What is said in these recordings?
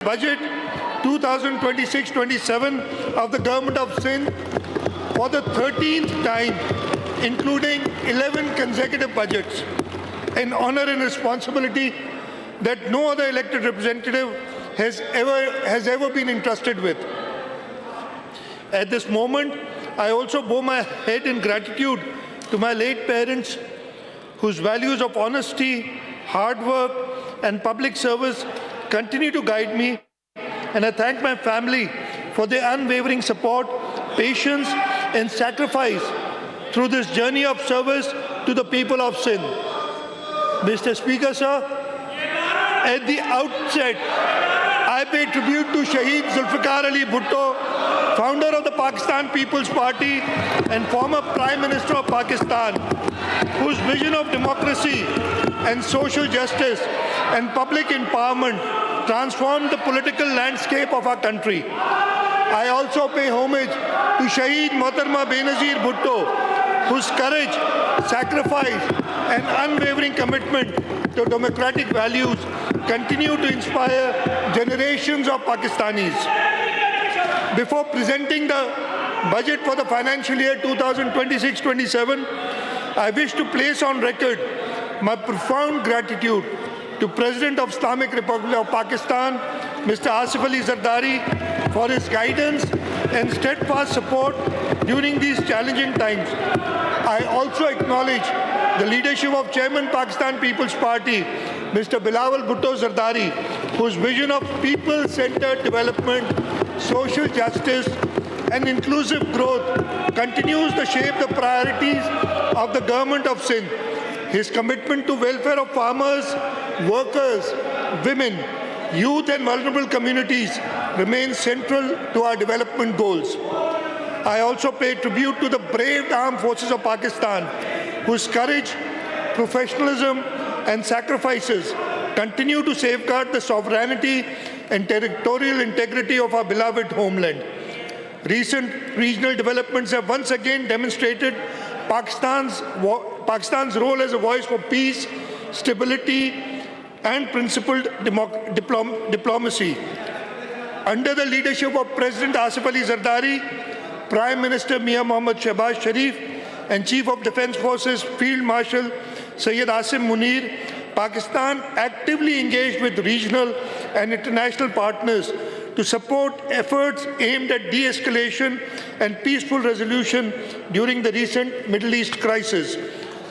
Budget 2026-27 of the Government of Sindh for the 13th time, including 11 consecutive budgets, an honor and responsibility that no other elected representative has ever been entrusted with. At this moment, I also bow my head in gratitude to my late parents, whose values of honesty, hard work, and public service continue to guide me, and I thank my family for their unwavering support, patience, and sacrifice through this journey of service to the people of Sindh. Mr. Speaker, sir, at the outset, I pay tribute to Shaheed Zulfikar Ali Bhutto, founder of the Pakistan People's Party and former Prime Minister of Pakistan, whose vision of democracy and social justice and public empowerment transformed the political landscape of our country. I also pay homage to Shaheed Mohtarma Benazir Bhutto, whose courage, sacrifice, and unwavering commitment to democratic values continue to inspire generations of Pakistanis. Before presenting the budget for the financial year 2026-27, I wish to place on record my profound gratitude to President of Islamic Republic of Pakistan, Mr. Asif Ali Zardari, for his guidance and steadfast support during these challenging times. I also acknowledge the leadership of Chairman Pakistan People's Party, Mr. Bilawal Bhutto Zardari, whose vision of people-centered development, social justice, and inclusive growth continues to shape the priorities of the Government of Sindh. His commitment to welfare of farmers, workers, women, youth, and vulnerable communities remains central to our development goals. I also pay tribute to the brave armed forces of Pakistan, whose courage, professionalism, and sacrifices continue to safeguard the sovereignty and territorial integrity of our beloved homeland. Recent regional developments have once again demonstrated Pakistan's role as a voice for peace, stability, and principled diplomacy. Under the leadership of President Asif Ali Zardari, Prime Minister Mian Mohammad Shehbaz Sharif, and Chief of Defence Forces Field Marshal Syed Asim Munir, Pakistan actively engaged with regional and international partners to support efforts aimed at de-escalation and peaceful resolution during the recent Middle East crisis,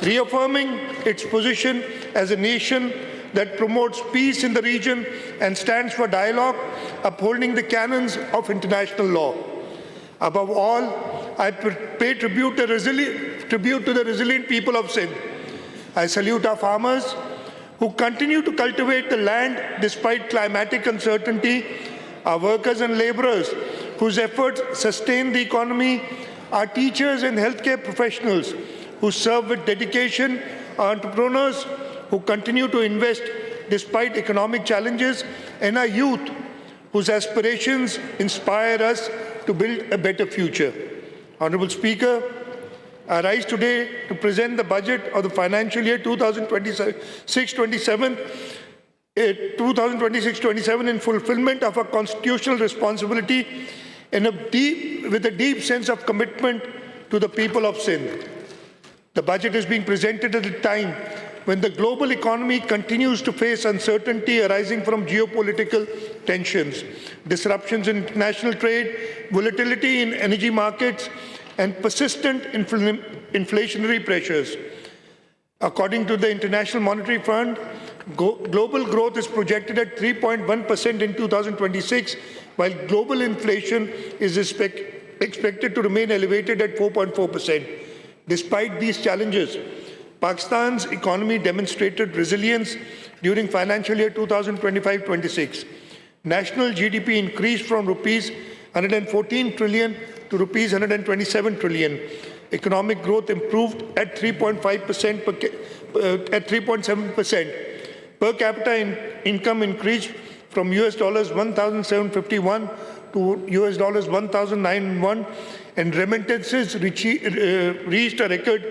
reaffirming its position as a nation that promotes peace in the region and stands for dialogue, upholding the canons of international law. Above all, I pay tribute to the resilient people of Sindh. I salute our farmers who continue to cultivate the land despite climatic uncertainty, our workers and laborers whose efforts sustain the economy, our teachers and healthcare professionals who serve with dedication, our entrepreneurs who continue to invest despite economic challenges, and our youth whose aspirations inspire us to build a better future. Honorable Speaker, I rise today to present the budget of the financial year 2026-27 in fulfillment of our constitutional responsibility and with a deep sense of commitment to the people of Sindh. The budget is being presented at a time when the global economy continues to face uncertainty arising from geopolitical tensions, disruptions in international trade, volatility in energy markets, and persistent inflationary pressures. According to the International Monetary Fund, global growth is projected at 3.1% in 2026, while global inflation is expected to remain elevated at 4.4%. Despite these challenges, Pakistan's economy demonstrated resilience during financial year 2025-26. National GDP increased from rupees 114 trillion to rupees 127 trillion. Economic growth improved at 3.7%. Per capita income increased from $1,751 to $1,901, and remittances reached a record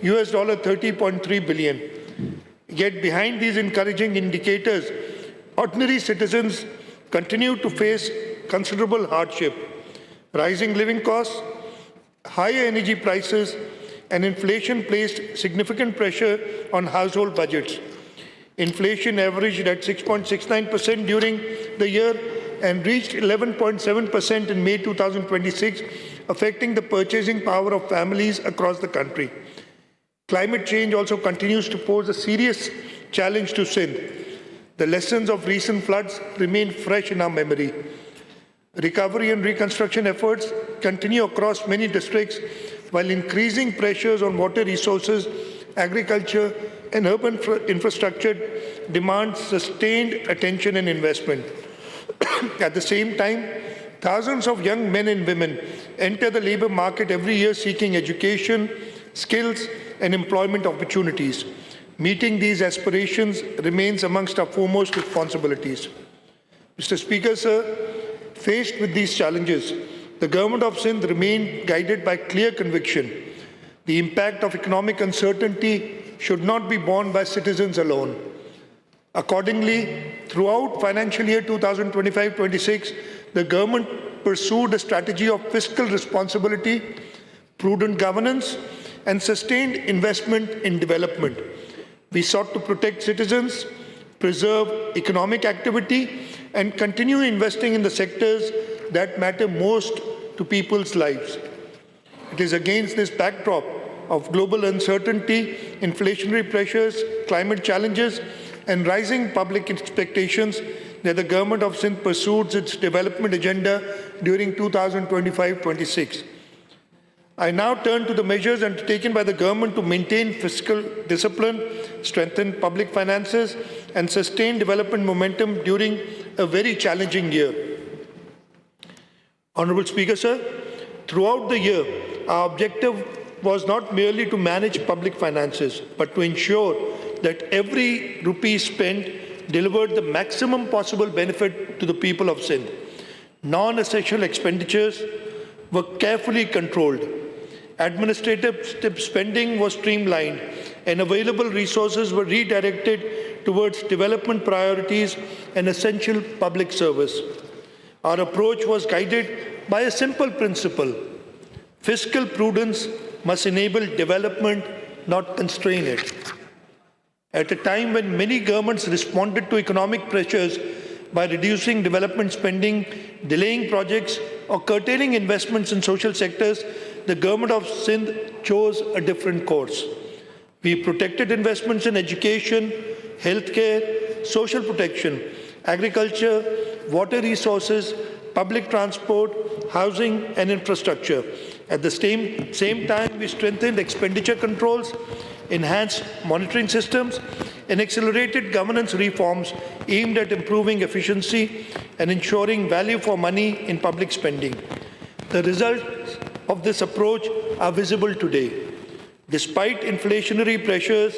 $30.3 billion. Yet behind these encouraging indicators, ordinary citizens continue to face considerable hardship. Rising living costs, higher energy prices, and inflation placed significant pressure on household budgets. Inflation averaged at 6.69% during the year and reached 11.7% in May 2026, affecting the purchasing power of families across the country. Climate change also continues to pose a serious challenge to Sindh. The lessons of recent floods remain fresh in our memory. Recovery and reconstruction efforts continue across many districts, while increasing pressures on water resources, agriculture, and urban infrastructure demand sustained attention and investment. At the same time, thousands of young men and women enter the labor market every year seeking education, skills, and employment opportunities. Meeting these aspirations remains amongst our foremost responsibilities. Mr. Speaker, sir, faced with these challenges, the Government of Sindh remained guided by clear conviction. The impact of economic uncertainty should not be borne by citizens alone. Accordingly, throughout financial year 2025-26, the government pursued a strategy of fiscal responsibility, prudent governance, and sustained investment in development. We sought to protect citizens, preserve economic activity, and continue investing in the sectors that matter most to people's lives. It is against this backdrop of global uncertainty, inflationary pressures, climate challenges, and rising public expectations that the Government of Sindh pursued its development agenda during 2025-26. I now turn to the measures undertaken by the government to maintain fiscal discipline, strengthen public finances, and sustain development momentum during a very challenging year. Honorable Speaker, sir, throughout the year, our objective was not merely to manage public finances, but to ensure that every rupee spent delivered the maximum possible benefit to the people of Sindh. Non-essential expenditures were carefully controlled. Administrative spending was streamlined, and available resources were redirected towards development priorities and essential public service. Our approach was guided by a simple principle: fiscal prudence must enable development, not constrain it. At a time when many governments responded to economic pressures by reducing development spending, delaying projects, or curtailing investments in social sectors, the Government of Sindh chose a different course. We protected investments in education, healthcare, social protection, agriculture, water resources, public transport, housing, and infrastructure. At the same time, we strengthened expenditure controls, enhanced monitoring systems, and accelerated governance reforms aimed at improving efficiency and ensuring value for money in public spending. The results of this approach are visible today. Despite inflationary pressures,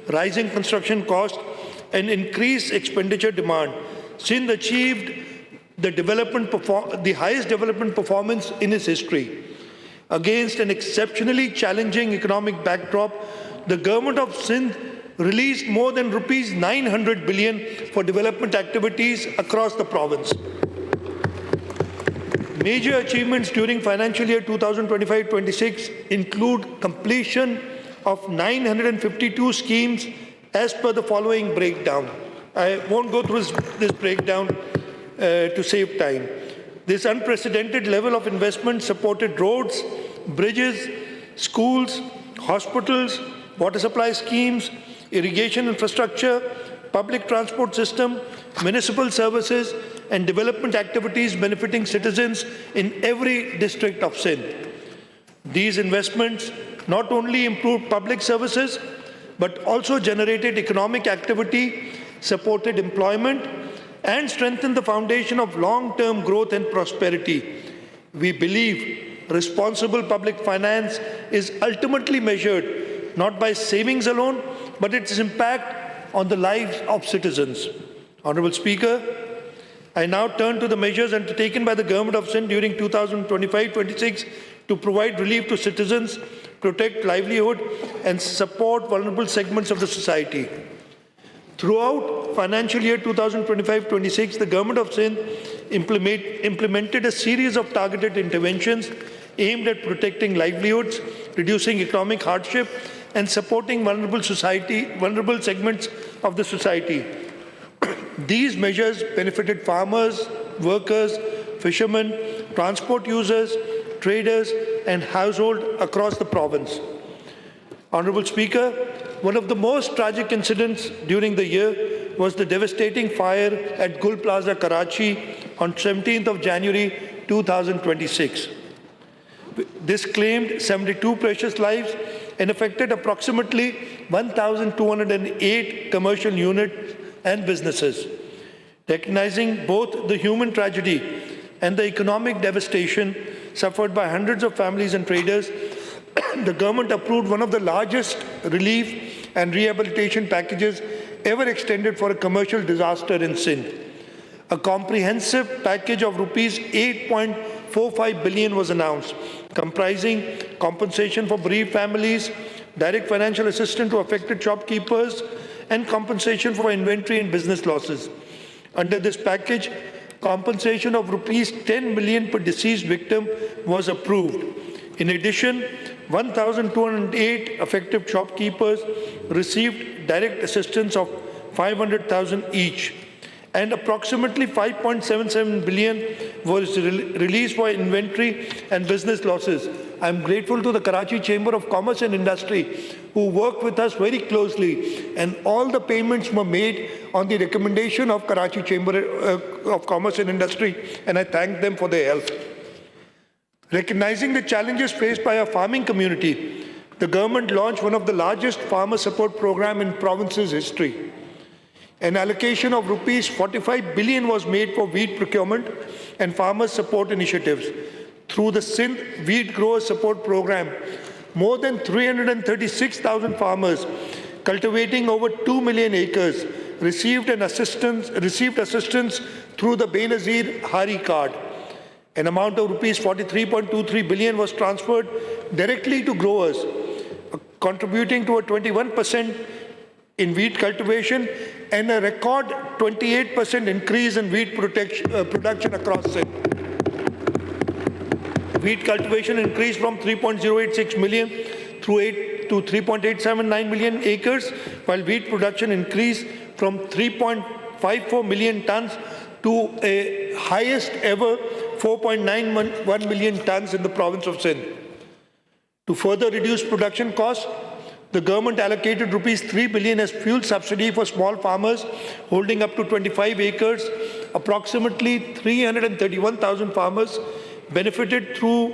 rising construction costs, and increased expenditure demand, Sindh achieved the highest development performance in its history. Against an exceptionally challenging economic backdrop, the Government of Sindh released more than rupees 900 billion for development activities across the province. Major achievements during financial year 2025-26 include completion of 952 schemes as per the following breakdown. I won't go through this breakdown to save time. This unprecedented level of investment supported roads, bridges, schools, hospitals, water supply schemes, irrigation infrastructure, public transport system, municipal services, and development activities benefiting citizens in every district of Sindh. These investments not only improved public services, but also generated economic activity, supported employment, and strengthened the foundation of long-term growth and prosperity. We believe responsible public finance is ultimately measured not by savings alone, but its impact on the lives of citizens. Honorable Speaker, I now turn to the measures undertaken by the Government of Sindh during 2025-26 to provide relief to citizens, protect livelihood, and support vulnerable segments of the society. Throughout financial year 2025-26, the Government of Sindh implemented a series of targeted interventions aimed at protecting livelihoods, reducing economic hardship, and supporting vulnerable segments of the society. These measures benefited farmers, workers, fishermen, transport users, traders, and households across the province. Honorable Speaker, one of the most tragic incidents during the year was the devastating fire at Gul Plaza, Karachi on 17th of January 2026. This claimed 72 precious lives and affected approximately 1,208 commercial units and businesses. Recognizing both the human tragedy and the economic devastation suffered by hundreds of families and traders, the government approved one of the largest relief and rehabilitation packages ever extended for a commercial disaster in Sindh. A comprehensive package of rupees 8.45 billion was announced, comprising compensation for bereaved families, direct financial assistance to affected shopkeepers, and compensation for inventory and business losses. Under this package, compensation of rupees 10 million per deceased victim was approved. In addition, 1,208 affected shopkeepers received direct assistance of 500,000 each, and approximately 5.77 billion was released for inventory and business losses. I am grateful to the Karachi Chamber of Commerce and Industry, who worked with us very closely, and all the payments were made on the recommendation of Karachi Chamber of Commerce and Industry, and I thank them for their help. Recognizing the challenges faced by our farming community, the government launched one of the largest farmer support programs in province's history. An allocation of rupees 45 billion was made for wheat procurement and farmer support initiatives. Through the Sindh Wheat Grower Support Program, more than 336,000 farmers cultivating over 2 million acres received assistance through the Benazir Hari card. An amount of rupees 43.23 billion was transferred directly to growers, contributing to a 21% in wheat cultivation and a record 28% increase in wheat production across Sindh. Wheat cultivation increased from 3.086 million to 3.879 million acres, while wheat production increased from 3.54 million tons to a highest ever 4.91 million tons in the province of Sindh. To further reduce production costs, the government allocated rupees 3 billion as fuel subsidy for small farmers holding up to 25 acres. Approximately 331,000 farmers benefited through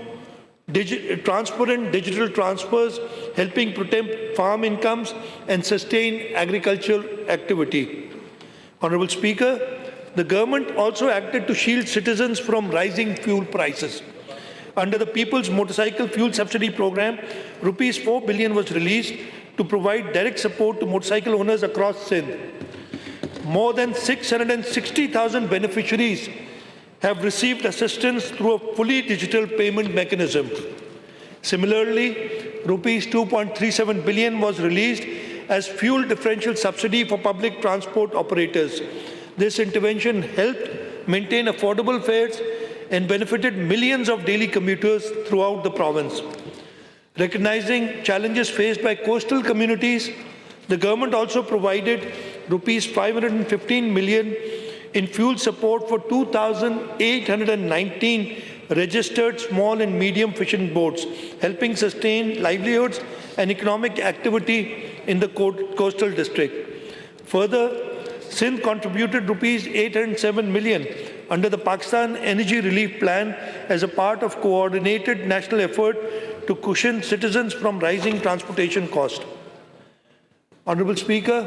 transparent digital transfers, helping protect farm incomes and sustain agricultural activity. Honorable Speaker, the government also acted to shield citizens from rising fuel prices. Under the People's Motorcycle Fuel Subsidy Program, rupees 4 billion was released to provide direct support to motorcycle owners across Sindh. More than 660,000 beneficiaries have received assistance through a fully digital payment mechanism. Similarly, rupees 2.37 billion was released as fuel differential subsidy for public transport operators. This intervention helped maintain affordable fares and benefited millions of daily commuters throughout the province. Recognizing challenges faced by coastal communities, the government also provided rupees 515 million in fuel support for 2,819 registered small and medium fishing boats, helping sustain livelihoods and economic activity in the coastal district. Further, Sindh contributed rupees 807 million under the Pakistan Energy Relief Plan as a part of coordinated national effort to cushion citizens from rising transportation costs. Honorable Speaker,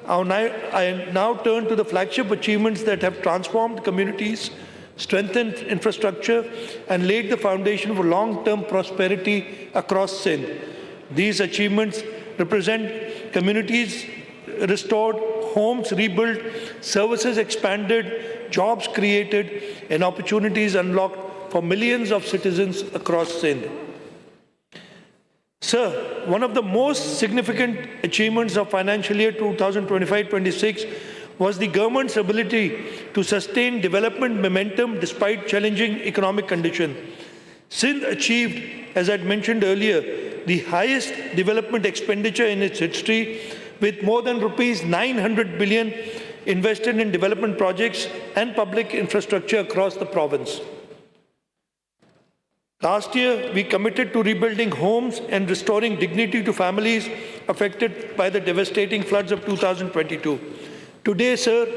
I now turn to the flagship achievements that have transformed communities, strengthened infrastructure, and laid the foundation for long-term prosperity across Sindh. These achievements represent communities restored, homes rebuilt, services expanded, jobs created, and opportunities unlocked for millions of citizens across Sindh. Sir, one of the most significant achievements of financial year 2025-26 was the government's ability to sustain development momentum despite challenging economic conditions. Sindh achieved, as I mentioned earlier, the highest development expenditure in its history, with more than rupees 900 billion invested in development projects and public infrastructure across the province. Last year, we committed to rebuilding homes and restoring dignity to families affected by the devastating floods of 2022. Today, sir,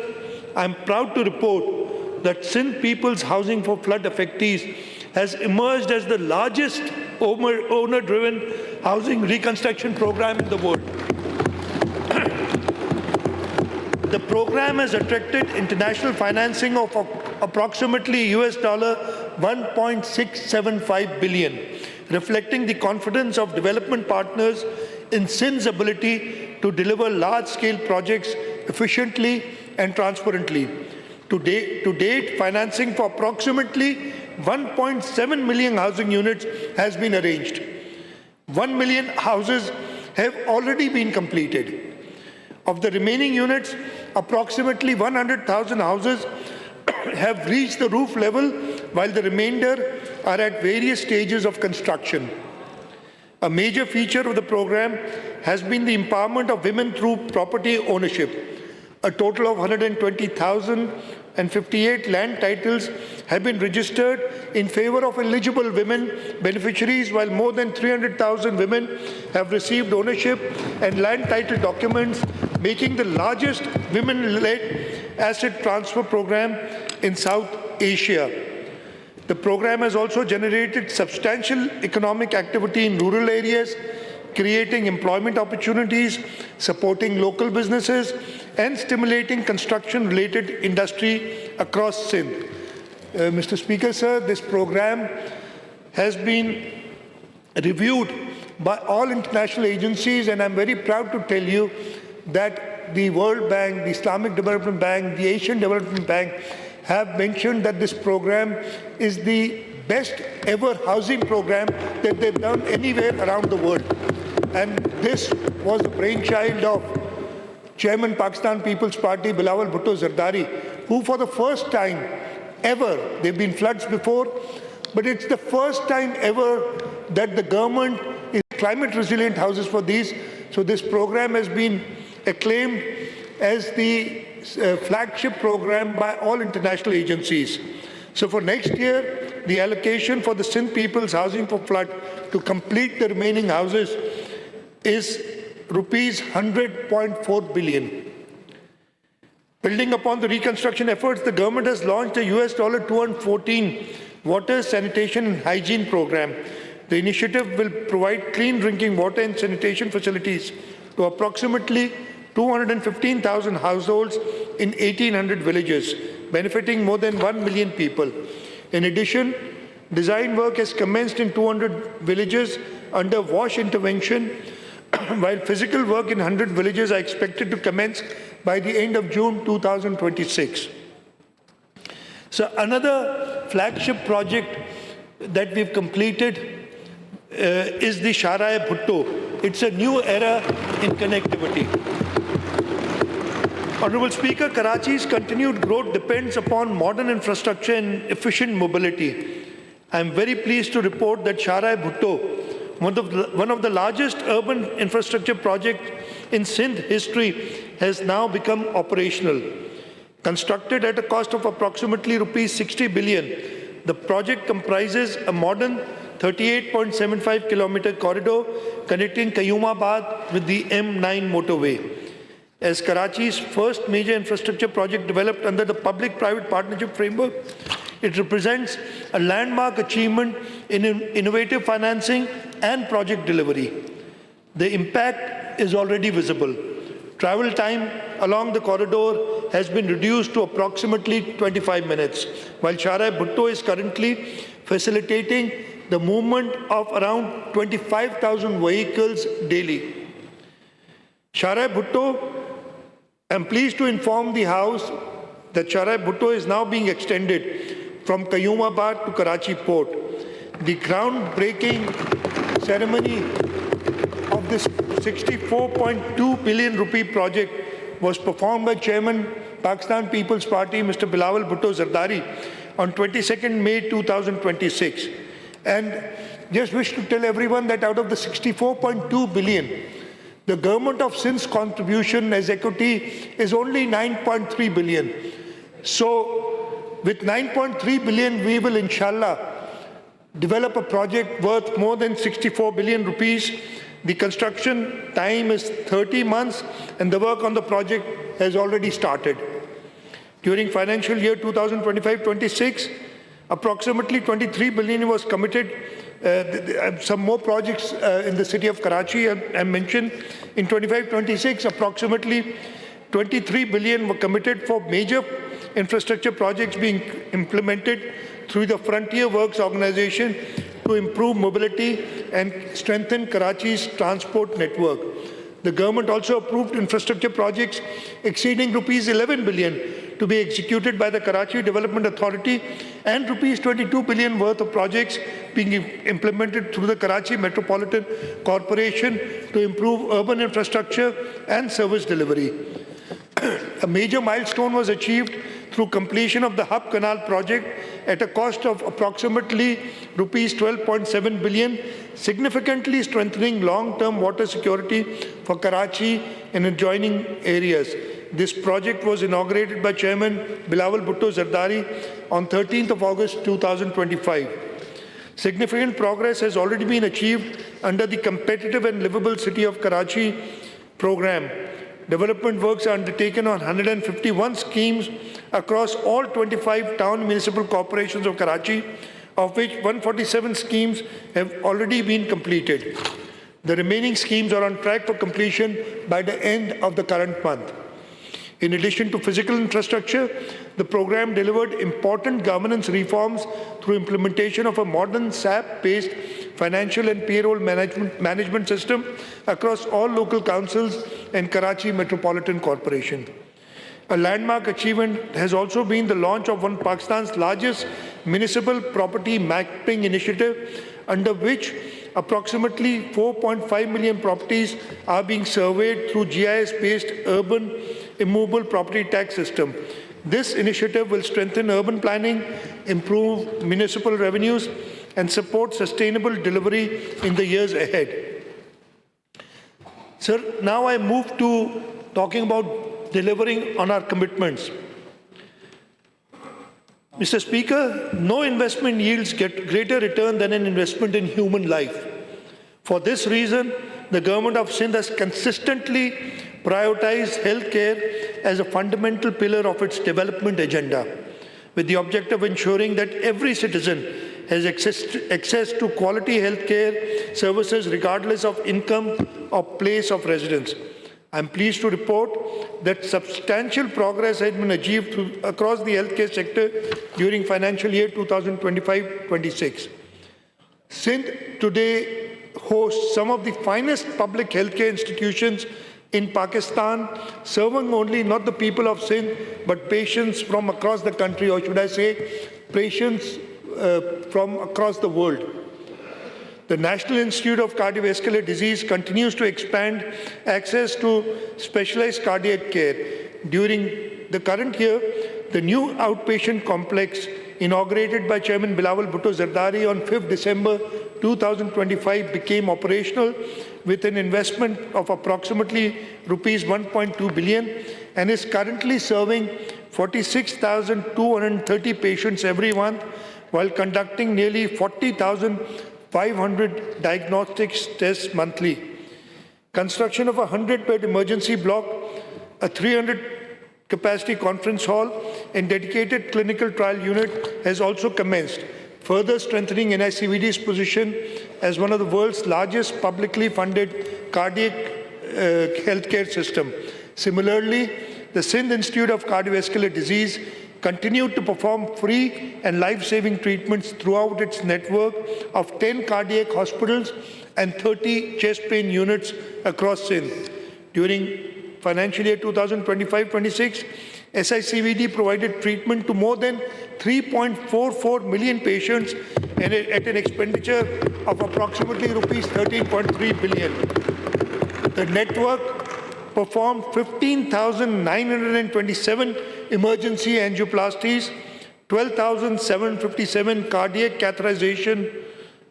I am proud to report that Sindh People's Housing for Flood Affectees has emerged as the largest owner-driven housing reconstruction program in the world. The program has attracted international financing of approximately US $1.675 billion, reflecting the confidence of development partners in Sindh's ability to deliver large-scale projects efficiently and transparently. To date, financing for approximately 1.7 million housing units has been arranged. 1 million houses have already been completed. Of the remaining units, approximately 100,000 houses have reached the roof level, while the remainder are at various stages of construction. A major feature of the program has been the empowerment of women through property ownership. A total of 120,058 land titles have been registered in favor of eligible women beneficiaries, while more than 300,000 women have received ownership and land title documents, making the largest women-led asset transfer program in South Asia. The program has also generated substantial economic activity in rural areas, creating employment opportunities, supporting local businesses, and stimulating construction-related industry across Sindh. Mr. Speaker, sir, this program has been reviewed by all international agencies, and I'm very proud to tell you that the World Bank, the Islamic Development Bank, the Asian Development Bank have mentioned that this program is the best ever housing program that they've done anywhere around the world. And this was the brainchild of Chairman Pakistan People's Party, Bilawal Bhutto Zardari, who for the first time ever, there have been floods before, but it's the first time ever that the government is climate resilient houses for these. So this program has been acclaimed as the flagship program by all international agencies. So for next year, the allocation for the Sindh People's Housing for Flood to complete the remaining houses is rupees 100.4 billion. Building upon the reconstruction efforts, the government has launched a US $214 water, sanitation and hygiene program. The initiative will provide clean drinking water and sanitation facilities to approximately 215,000 households in 1,800 villages, benefiting more than 1 million people. In addition, design work has commenced in 200 villages under wash intervention, while physical work in 100 villages are expected to commence by the end of June 2026. So another flagship project that we've completed is the Sharai Bhutto. It's a new era in connectivity. Honorable Speaker, Karachi's continued growth depends upon modern infrastructure and efficient mobility. I am very pleased to report that Sharai Bhutto, one of the largest urban infrastructure projects in Sindh history, has now become operational. Constructed at a cost of approximately rupees 60 billion, the project comprises a modern 38.75-kilometer corridor connecting Qayyumabad with the M9 motorway. As Karachi's first major infrastructure project developed under the public-private partnership framework, it represents a landmark achievement in innovative financing and project delivery. The impact is already visible. Travel time along the corridor has been reduced to approximately 25 minutes, while Sharai Bhutto is currently facilitating the movement of around 25,000 vehicles daily. Sharai Bhutto, I'm pleased to inform the House that Sharai Bhutto is now being extended from Qayyumabad to Karachi Port. The groundbreaking ceremony this 64.2 billion rupee project was performed by Chairman Pakistan People's Party, Mr. Bilawal Bhutto Zardari, on 22nd May 2026. And just wish to tell everyone that out of the 64.2 billion, the government of Sindh's contribution as equity is only 9.3 billion. So with 9.3 billion, we will inshallah develop a project worth more than 64 billion rupees. The construction time is 30 months and the work on the project has already started. During financial year 2025-26, approximately 23 billion was committed. Some more projects in the city of Karachi I mentioned. In 25-26, approximately 23 billion were committed for major infrastructure projects being implemented through the Frontier Works organization to improve mobility and strengthen Karachi's transport network. The government also approved infrastructure projects exceeding rupees 11 billion to be executed by the Karachi Development Authority and rupees 22 billion worth of projects being implemented through the Karachi Metropolitan Corporation to improve urban infrastructure and service delivery. A major milestone was achieved through completion of the Hub Canal project at a cost of approximately rupees 12.7 billion, significantly strengthening long-term water security for Karachi and adjoining areas. This project was inaugurated by Chairman Bilawal Bhutto Zardari on 13th of August 2025. Significant progress has already been achieved under the Competitive and Livable City of Karachi program. Development works are undertaken on 151 schemes across all 25 town municipal corporations of Karachi, of which 147 schemes have already been completed. The remaining schemes are on track for completion by the end of the current month. In addition to physical infrastructure, the program delivered important governance reforms through implementation of a modern SAP-based financial and payroll management system across all local councils and Karachi Metropolitan Corporation. A landmark achievement has also been the launch of one of Pakistan's largest municipal property mapping initiative, under which approximately 4.5 million properties are being surveyed through GIS-based urban immovable property tax system. This initiative will strengthen urban planning, improve municipal revenues, and support sustainable delivery in the years ahead. Sir, now I move to talking about delivering on our commitments. Mr. Speaker, no investment yields greater return than an investment in human life. For this reason, the government of Sindh has consistently prioritized healthcare as a fundamental pillar of its development agenda, with the objective of ensuring that every citizen has access to quality healthcare services regardless of income or place of residence. I am pleased to report that substantial progress has been achieved across the healthcare sector during financial year 2025-26. Sindh today hosts some of the finest public healthcare institutions in Pakistan, serving only not the people of Sindh, but patients from across the country, or should I say, patients from across the world. The National Institute of Cardiovascular Disease continues to expand access to specialized cardiac care. During the current year, the new outpatient complex inaugurated by Chairman Bilawal Bhutto Zardari on 5th December 2025 became operational with an investment of approximately rupees 1.2 billion and is currently serving 46,230 patients every month while conducting nearly 40,500 diagnostics tests monthly. Construction of a 100-bed emergency block, a 300-capacity conference hall, and dedicated clinical trial unit has also commenced, further strengthening NICVD's position as one of the world's largest publicly funded cardiac healthcare system. Similarly, the Sindh Institute of Cardiovascular Disease continued to perform free and life-saving treatments throughout its network of 10 cardiac hospitals and 30 chest pain units across Sindh. During financial year 2025-26, SICVD provided treatment to more than 3.44 million patients and at an expenditure of approximately rupees 13.3 billion. The network performed 15,927 emergency angioplasties, 12,757 cardiac catheterization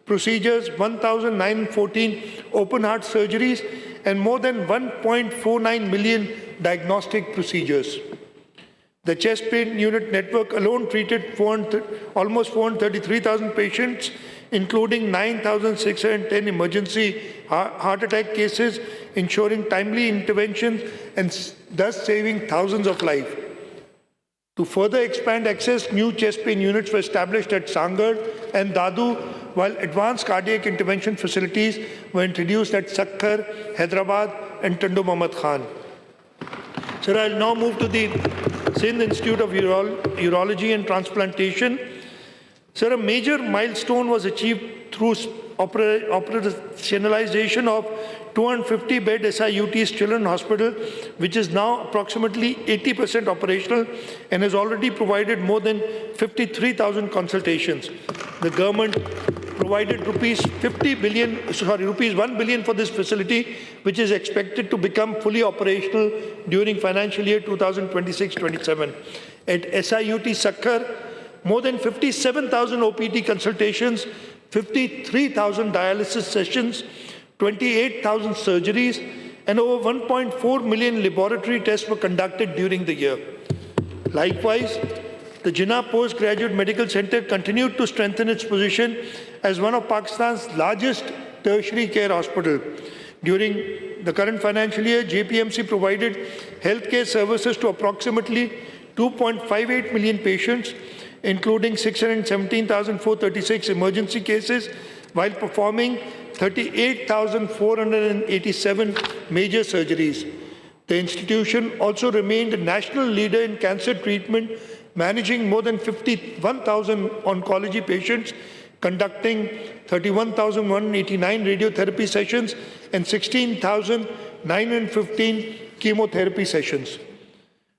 procedures, 1,914 open heart surgeries, and more than 1.49 million diagnostic procedures. The chest pain unit network alone treated almost 433,000 patients, including 9,610 emergency heart attack cases, ensuring timely interventions and thus saving thousands of lives. To further expand access, new chest pain units were established at Sangar and Dadu, while advanced cardiac intervention facilities were introduced at Sakkar, Hyderabad, and Tandu Muhammad Khan. Sir, I'll now move to the Sindh Institute of Urology and Transplantation. Sir, a major milestone was achieved through operationalization of 250-bed SIUT's Children's Hospital, which is now approximately 80% operational and has already provided more than 53,000 consultations. The government provided rupees 1 billion for this facility, which is expected to become fully operational during financial year 2026-27. At SIUT Sakkar, more than 57,000 OPT consultations, 53,000 dialysis sessions, 28,000 surgeries, and over 1.4 million laboratory tests were conducted during the year. Likewise, the Jinnah Postgraduate Medical Center continued to strengthen its position as one of Pakistan's largest tertiary care hospitals. During the current financial year, JPMC provided healthcare services to approximately 2.58 million patients, including 617,436 emergency cases, while performing 38,487 major surgeries. The institution also remained a national leader in cancer treatment, managing more than 51,000 oncology patients, conducting 31,189 radiotherapy sessions and 16,915 chemotherapy sessions.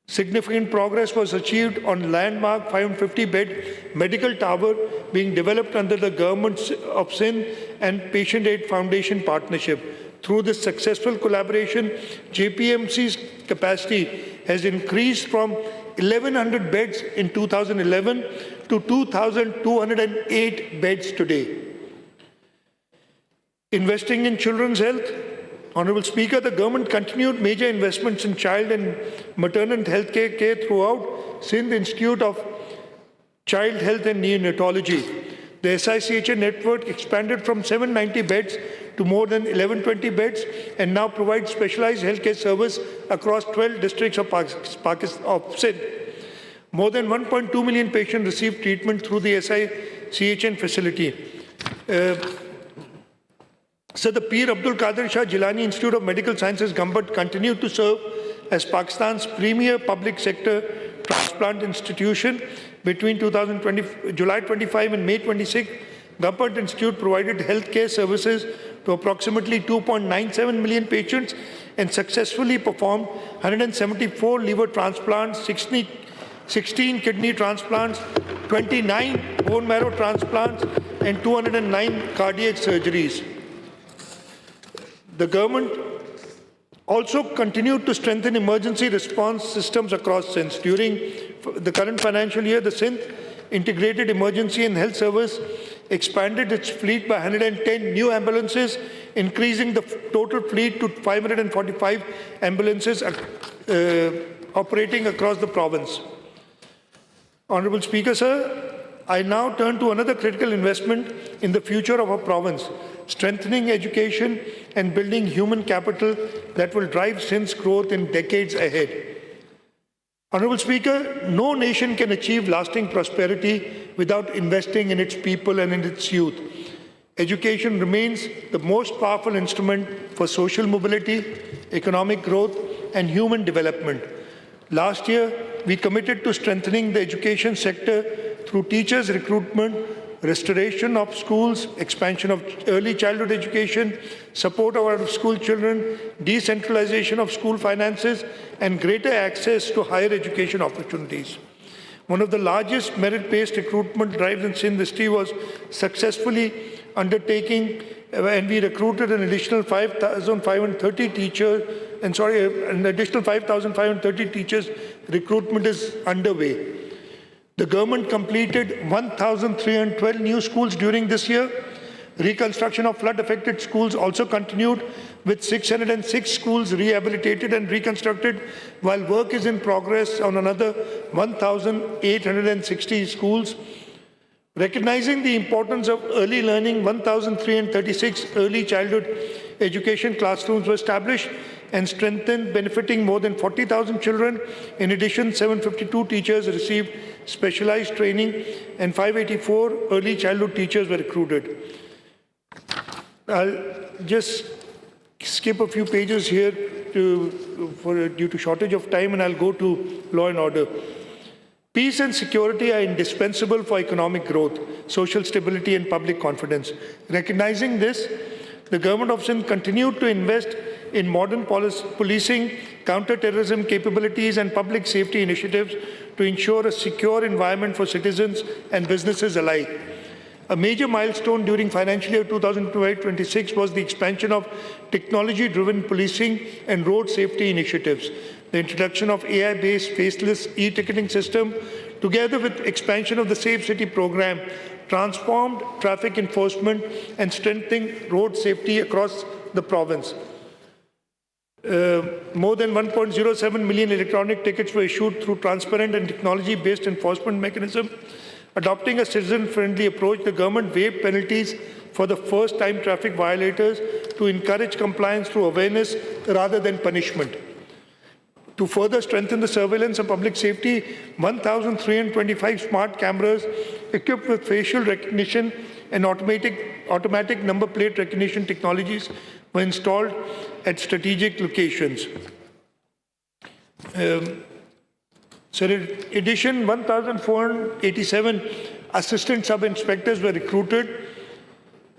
Significant progress was achieved on landmark 550-bed medical tower being developed under the Government of Sindh and Patient Aid Foundation partnership. Through this successful collaboration, JPMC's capacity has increased from 1,100 beds in 2011 to 2,208 beds today. Investing in children's health. Honorable Speaker, the government continued major investments in child and maternal health care throughout Sindh Institute of Child Health and Neonatology. The SICHA network expanded from 790 beds to more than 1,120 beds and now provides specialized healthcare service across 12 districts of Sindh. More than 1.2 million patients received treatment through the SICHN facility. So the Peer Abdul Qadir Shah Jilani Institute of Medical Sciences, Gambhat, continued to serve as Pakistan's premier public sector transplant institution. Between July 25 and May 26, Gambhat Institute provided healthcare services to approximately 2.97 million patients and successfully performed 174 liver transplants, 16 kidney transplants, 29 bone marrow transplants, and 209 cardiac surgeries. The government also continued to strengthen emergency response systems across Sindh. During the current financial year, the Sindh Integrated Emergency and Health Service expanded its fleet by 110 new ambulances, increasing the total fleet to 545 ambulances operating across the province. Honorable Speaker, sir, I now turn to another critical investment in the future of our province, strengthening education and building human capital that will drive Sindh's growth in decades ahead. Honorable Speaker, no nation can achieve lasting prosperity without investing in its people and in its youth. Education remains the most powerful instrument for social mobility, economic growth, and human development. Last year, we committed to strengthening the education sector through teachers' recruitment, restoration of schools, expansion of early childhood education, support of out-of-school children, decentralization of school finances, and greater access to higher education opportunities. One of the largest merit-based recruitment drives in Sindh history was successfully undertaking, and we recruited an additional 5,530 teachers, an additional 5,530 teachers. Recruitment is underway. The government completed 1,312 new schools during this year. Reconstruction of flood-affected schools also continued, with 606 schools rehabilitated and reconstructed, while work is in progress on another 1,860 schools. Recognizing the importance of early learning, 1,336 early childhood education classrooms were established and strengthened, benefiting more than 40,000 children. In addition, 752 teachers received specialized training and 584 early childhood teachers were recruited. I'll just skip a few pages here due to shortage of time, and I'll go to law and order. Peace and security are indispensable for economic growth, social stability, and public confidence. Recognizing this, the Government of Sindh continued to invest in modern policing, counter-terrorism capabilities, and public safety initiatives to ensure a secure environment for citizens and businesses alike. A major milestone during financial year 2025-26 was the expansion of technology-driven policing and road safety initiatives. The introduction of AI-based faceless e-ticketing system, together with expansion of the Safe City program, transformed traffic enforcement and strengthening road safety across the province. More than 1.07 million electronic tickets were issued through transparent and technology-based enforcement mechanism. Adopting a citizen-friendly approach, the government waived penalties for the first-time traffic violators to encourage compliance through awareness rather than punishment. To further strengthen the surveillance of public safety, 1,325 smart cameras equipped with facial recognition and automatic number plate recognition technologies were installed at strategic locations. In addition, 1,487 assistant sub-inspectors were recruited.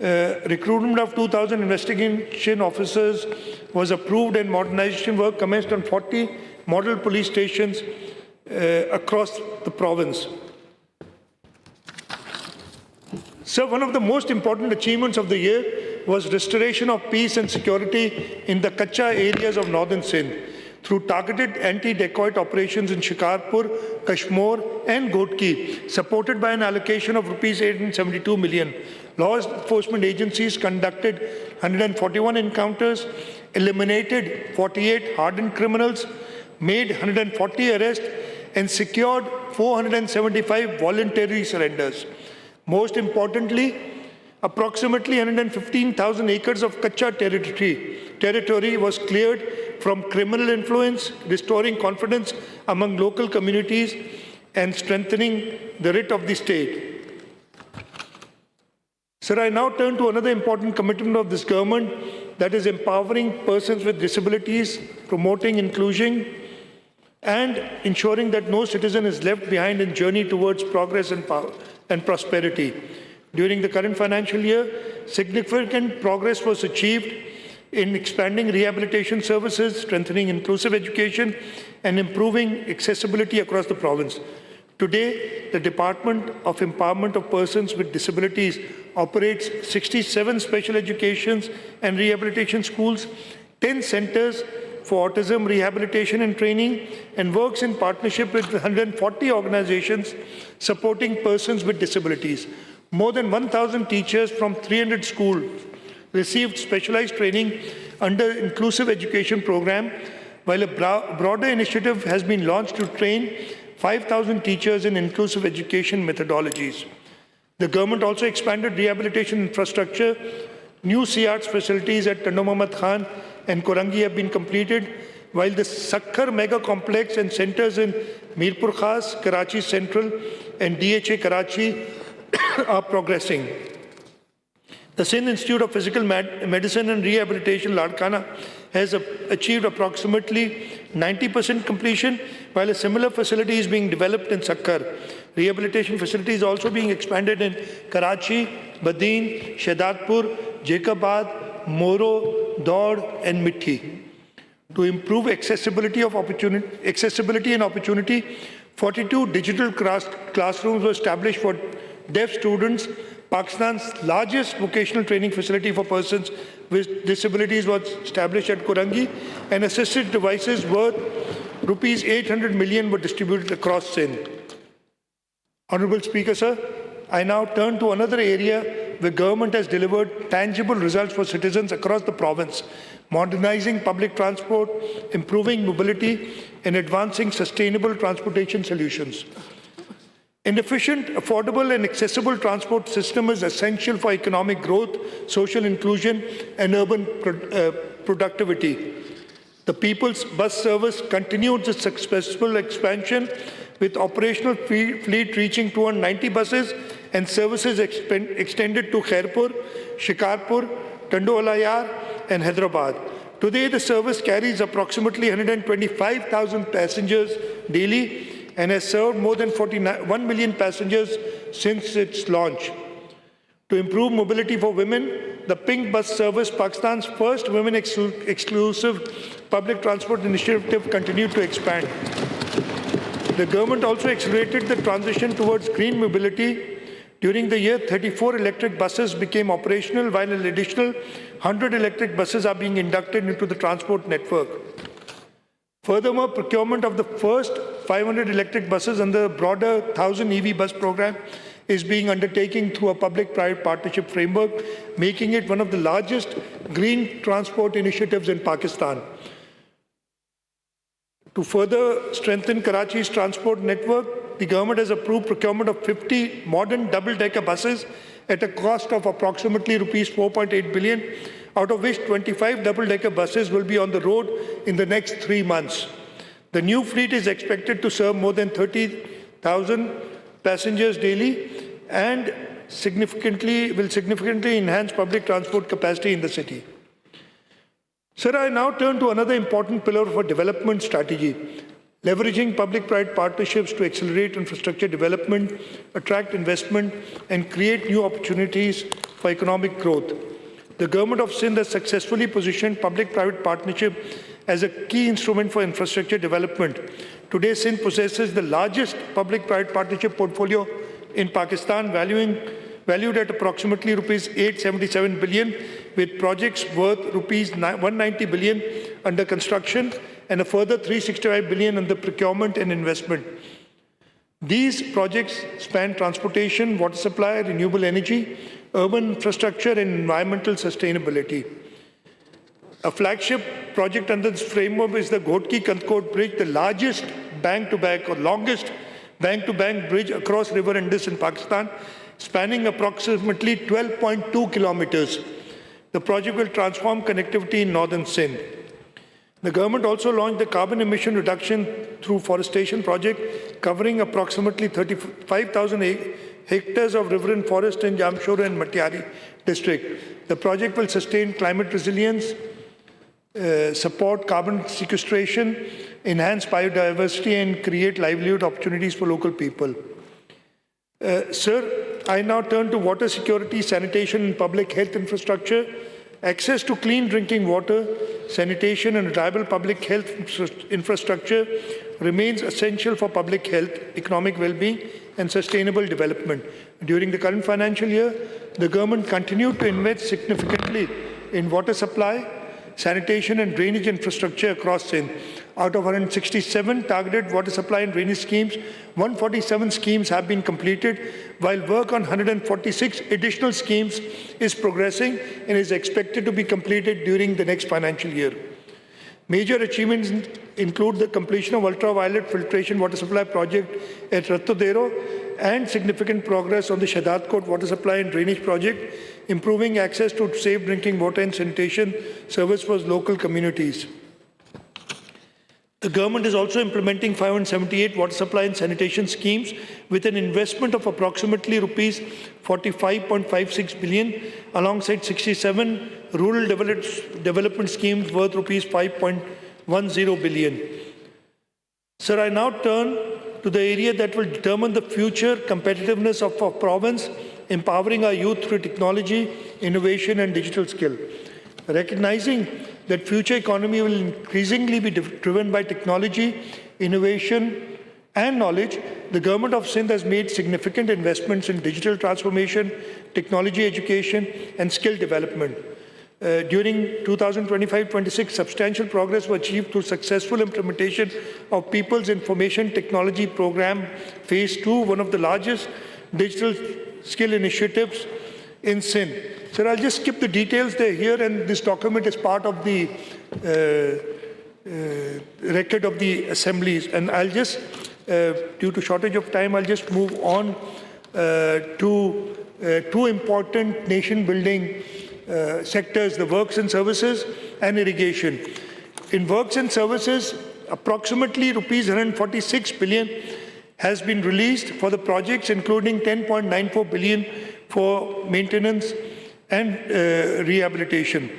Recruitment of 2,000 investigation officers was approved, and modernization work commenced on 40 model police stations across the province. So one of the most important achievements of the year was restoration of peace and security in the Kacha areas of northern Sindh through targeted anti-dacoit operations in Shikarpur, Kashmir, and Gotki, supported by an allocation of Rs 872 million. Law enforcement agencies conducted 141 encounters, eliminated 48 hardened criminals, made 140 arrests, and secured 475 voluntary surrenders. Most importantly, approximately 115,000 acres of Kacha territory was cleared from criminal influence, restoring confidence among local communities and strengthening the writ of the state. Sir, I now turn to another important commitment of this government, that is empowering persons with disabilities, promoting inclusion, and ensuring that no citizen is left behind in journey towards progress and power and prosperity. During the current financial year, significant progress was achieved in expanding rehabilitation services, strengthening inclusive education, and improving accessibility across the province. Today, the Department of Empowerment of Persons with Disabilities operates 67 special education and rehabilitation schools, 10 centers for autism rehabilitation and training, and works in partnership with 140 organizations supporting persons with disabilities. More than 1,000 teachers from 300 schools received specialized training under Inclusive Education Program, while a broader initiative has been launched to train 5,000 teachers in inclusive education methodologies. The government also expanded rehabilitation infrastructure. New CARTS facilities at Tando Muhammad Khan and Korangi have been completed, while the Sakhar Mega Complex and centers in Mirpur Khas, Karachi Central, and DHA Karachi are progressing. The Sindh Institute of Physical Medicine and Rehabilitation, Ladkana, has achieved approximately 90% completion, while a similar facility is being developed in Sakhar. Rehabilitation facilities also being expanded in Karachi, Badin, Shahdatpur, Jacobabad, Moro, Daud, and Mithi. To improve accessibility and opportunity, 42 digital classrooms were established for deaf students. Pakistan's largest vocational training facility for persons with disabilities was established at Kurangi, and assisted devices worth rupees 800 million were distributed across Sindh. Honourable Speaker, sir, I now turn to another area where government has delivered tangible results for citizens across the province, modernizing public transport, improving mobility, and advancing sustainable transportation solutions. An efficient, affordable, and accessible transport system is essential for economic growth, social inclusion, and urban productivity. The People's Bus Service continued its successful expansion, with operational fleet reaching 290 buses and services extended to Khairpur, Shikarpur, Tandolayar, and Hyderabad. Today, the service carries approximately 125,000 passengers daily and has served more than 1 million passengers since its launch. To improve mobility for women, the Pink Bus Service, Pakistan's first women-exclusive public transport initiative, continued to expand. The government also accelerated the transition towards green mobility. During the year, 34 electric buses became operational, while an additional 100 electric buses are being inducted into the transport network. Furthermore, procurement of the first 500 electric buses under the broader 1,000 EV bus program is being undertaken through a public-private partnership framework, making it one of the largest green transport initiatives in Pakistan. To further strengthen Karachi's transport network, the government has approved procurement of 50 modern double-decker buses at a cost of approximately rupees 4.8 billion, out of which 25 double-decker buses will be on the road in the next 3 months. The new fleet is expected to serve more than 30,000 passengers daily and will significantly enhance public transport capacity in the city. Sir, I now turn to another important pillar of our development strategy, leveraging public-private partnerships to accelerate infrastructure development, attract investment, and create new opportunities for economic growth. The Government of Sindh has successfully positioned public-private partnership as a key instrument for infrastructure development. Today, Sindh possesses the largest public-private partnership portfolio in Pakistan, valued at approximately rupees 877 billion, with projects worth rupees 190 billion under construction and a further 365 billion under procurement and investment. These projects span transportation, water supply, renewable energy, urban infrastructure, and environmental sustainability. A flagship project under this framework is the Ghodki-Kandkot Bridge, the largest bank-to-bank or longest bank-to-bank bridge across River Indus in Pakistan, spanning approximately 12.2 kilometers. The project will transform connectivity in northern Sindh. The government also launched the carbon emission reduction through forestation project, covering approximately 35,000 hectares of riverine forest in Jamshoro and Matiari district. The project will sustain climate resilience, support carbon sequestration, enhance biodiversity, and create livelihood opportunities for local people. Sir, I now turn to water security, sanitation, and public health infrastructure. Access to clean drinking water, sanitation, and reliable public health infrastructure remains essential for public health, economic well-being, and sustainable development. During the current financial year, the government continued to invest significantly in water supply, sanitation, and drainage infrastructure across Sindh. Out of 167 targeted water supply and drainage schemes, 147 schemes have been completed, while work on 146 additional schemes is progressing and is expected to be completed during the next financial year. Major achievements include the completion of ultraviolet filtration water supply project at Rattodero and significant progress on the Shahdatkot water supply and drainage project, improving access to safe drinking water and sanitation service for local communities. The government is also implementing 578 water supply and sanitation schemes with an investment of approximately rupees 45.56 billion, alongside 67 rural development schemes worth rupees 5.10 billion. Sir, I now turn to the area that will determine the future competitiveness of our province, empowering our youth through technology, innovation, and digital skill. Recognizing that future economy will increasingly be driven by technology, innovation, and knowledge, the Government of Sindh has made significant investments in digital transformation, technology education, and skill development. During 2025-26, substantial progress was achieved through successful implementation of People's Information Technology Program Phase 2, one of the largest digital skill initiatives in Sindh. Sir, I'll just skip the details. They're here, and this document is part of the record of the assemblies. And I'll just, due to shortage of time, I'll just move on to two important nation-building sectors, the works and services and irrigation. In works and services, approximately rupees 146 billion has been released for the projects, including 10.94 billion for maintenance and rehabilitation.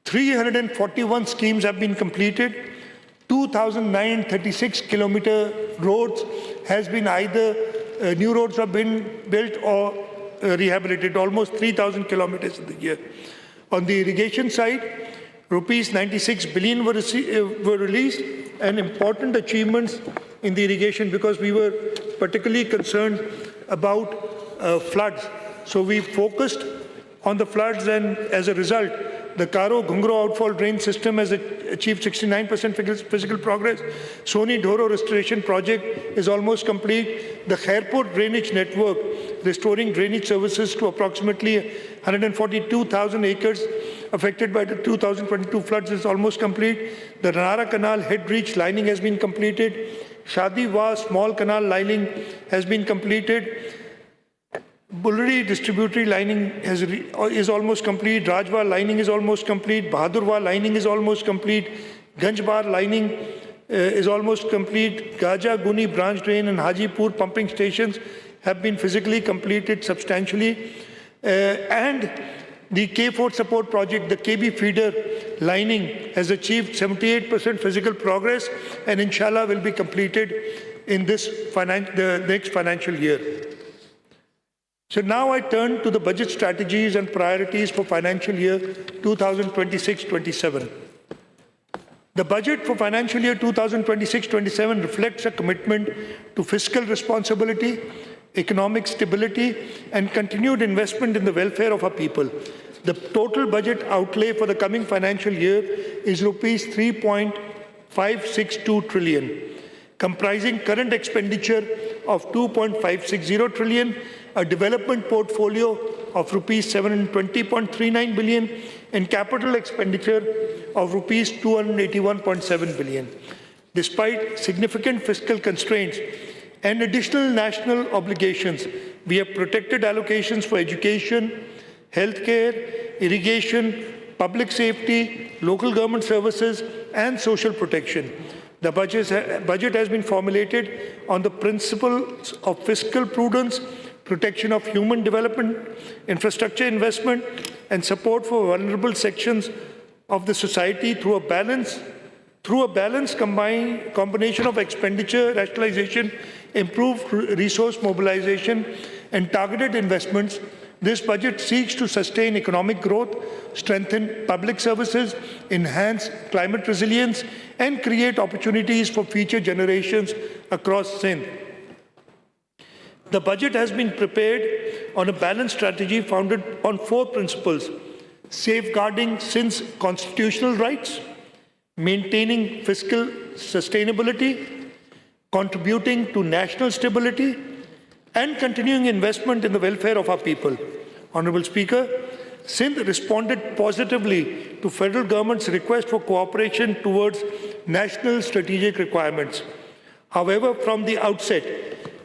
341 schemes have been completed. 2,936 kilometer roads has been either new roads have been built or rehabilitated, almost 3,000 kilometers in the year. On the irrigation side, rupees 96 billion were released, and important achievements in the irrigation because we were particularly concerned about floods. So we focused on the floods, and as a result, the Karo-Ghungro outfall drain system has achieved 69% physical progress. Soni-Dhoro restoration project is almost complete. The Khairpur drainage network, restoring drainage services to approximately 142,000 acres affected by the 2022 floods, is almost complete. The Ranara Canal head reach lining has been completed. Shadiwa small canal lining has been completed. Bulleri distributary lining is almost complete. Rajwa lining is almost complete. Bahadurwa lining is almost complete. Ganjbar lining is almost complete. Gaja Guni branch drain and Hajipur pumping stations have been physically completed substantially. And the K4 support project, the KB feeder lining, has achieved 78% physical progress, and inshallah will be completed in this the next financial year. So now I turn to the budget strategies and priorities for financial year 2026-27. The budget for financial year 2026-27 reflects a commitment to fiscal responsibility, economic stability, and continued investment in the welfare of our people. The total budget outlay for the coming financial year is rupees 3.562 trillion, comprising current expenditure of 2.560 trillion, a development portfolio of rupees 720.39 billion, and capital expenditure of rupees 281.7 billion. Despite significant fiscal constraints and additional national obligations, we have protected allocations for education, healthcare, irrigation, public safety, local government services, and social protection. The budget has been formulated on the principles of fiscal prudence, protection of human development, infrastructure investment, and support for vulnerable sections of the society through a balanced combination of expenditure rationalization, improved resource mobilization, and targeted investments. This budget seeks to sustain economic growth, strengthen public services, enhance climate resilience, and create opportunities for future generations across Sindh. The budget has been prepared on a balanced strategy founded on 4 principles: safeguarding Sindh's constitutional rights, maintaining fiscal sustainability, contributing to national stability, and continuing investment in the welfare of our people. Honorable Speaker, Sindh responded positively to federal government's request for cooperation towards national strategic requirements. However, from the outset,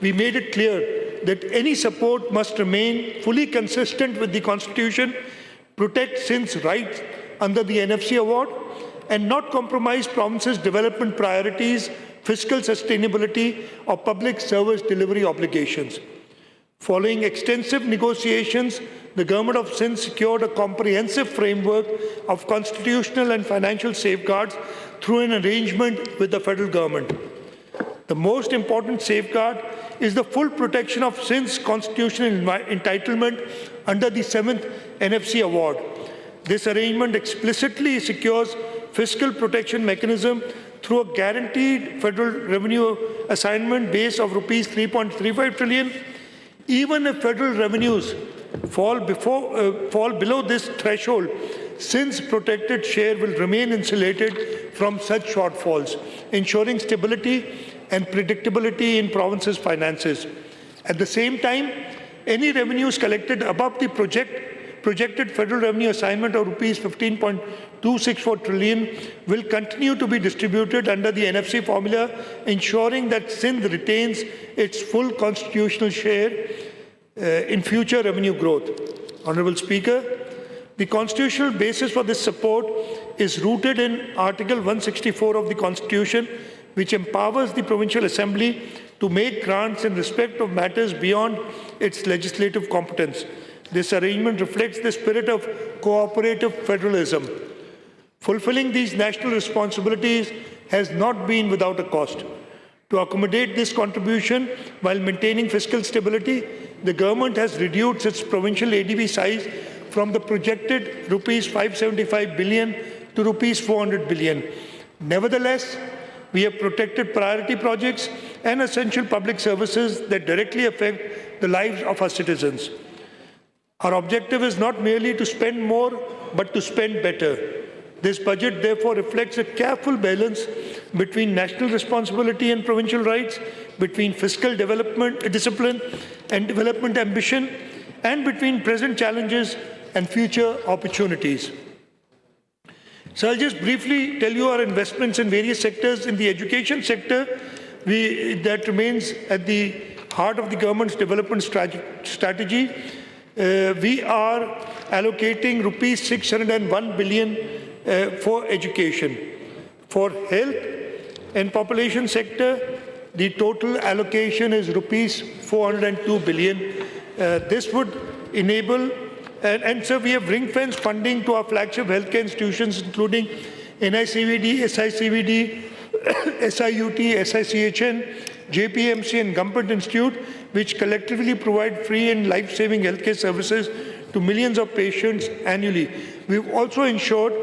we made it clear that any support must remain fully consistent with the Constitution, protect Sindh's rights under the NFC award, and not compromise province's development priorities, fiscal sustainability, or public service delivery obligations. Following extensive negotiations, the Government of Sindh secured a comprehensive framework of constitutional and financial safeguards through an arrangement with the federal government. The most important safeguard is the full protection of Sindh's constitutional entitlement under the 7th NFC award. This arrangement explicitly secures fiscal protection mechanism through a guaranteed federal revenue assignment base of rupees 3.35 trillion. Even if federal revenues fall below this threshold, Sindh's protected share will remain insulated from such shortfalls, ensuring stability and predictability in province's finances. At the same time, any revenues collected above the projected federal revenue assignment of rupees 15.264 trillion will continue to be distributed under the NFC formula, ensuring that Sindh retains its full constitutional share in future revenue growth. Honourable Speaker, the constitutional basis for this support is rooted in Article 164 of the Constitution, which empowers the Provincial Assembly to make grants in respect of matters beyond its legislative competence. This arrangement reflects the spirit of cooperative federalism. Fulfilling these national responsibilities has not been without a cost. To accommodate this contribution while maintaining fiscal stability, the government has reduced its provincial ADB size from the projected rupees 575 billion to rupees 400 billion. Nevertheless, we have protected priority projects and essential public services that directly affect the lives of our citizens. Our objective is not merely to spend more, but to spend better. This budget therefore reflects a careful balance between national responsibility and provincial rights, between fiscal development discipline and development ambition, and between present challenges and future opportunities. So I'll just briefly tell you our investments in various sectors. In the education sector, that remains at the heart of the government's development strategy. We are allocating rupees 601 billion for education. For health and population sector, the total allocation is rupees 402 billion. This would enable, and so we have ring-fenced funding to our flagship healthcare institutions, including NICVD, SICVD, SIUT, SICHN, JPMC and Government Institute, which collectively provide free and life-saving healthcare services to millions of patients annually. We've also ensured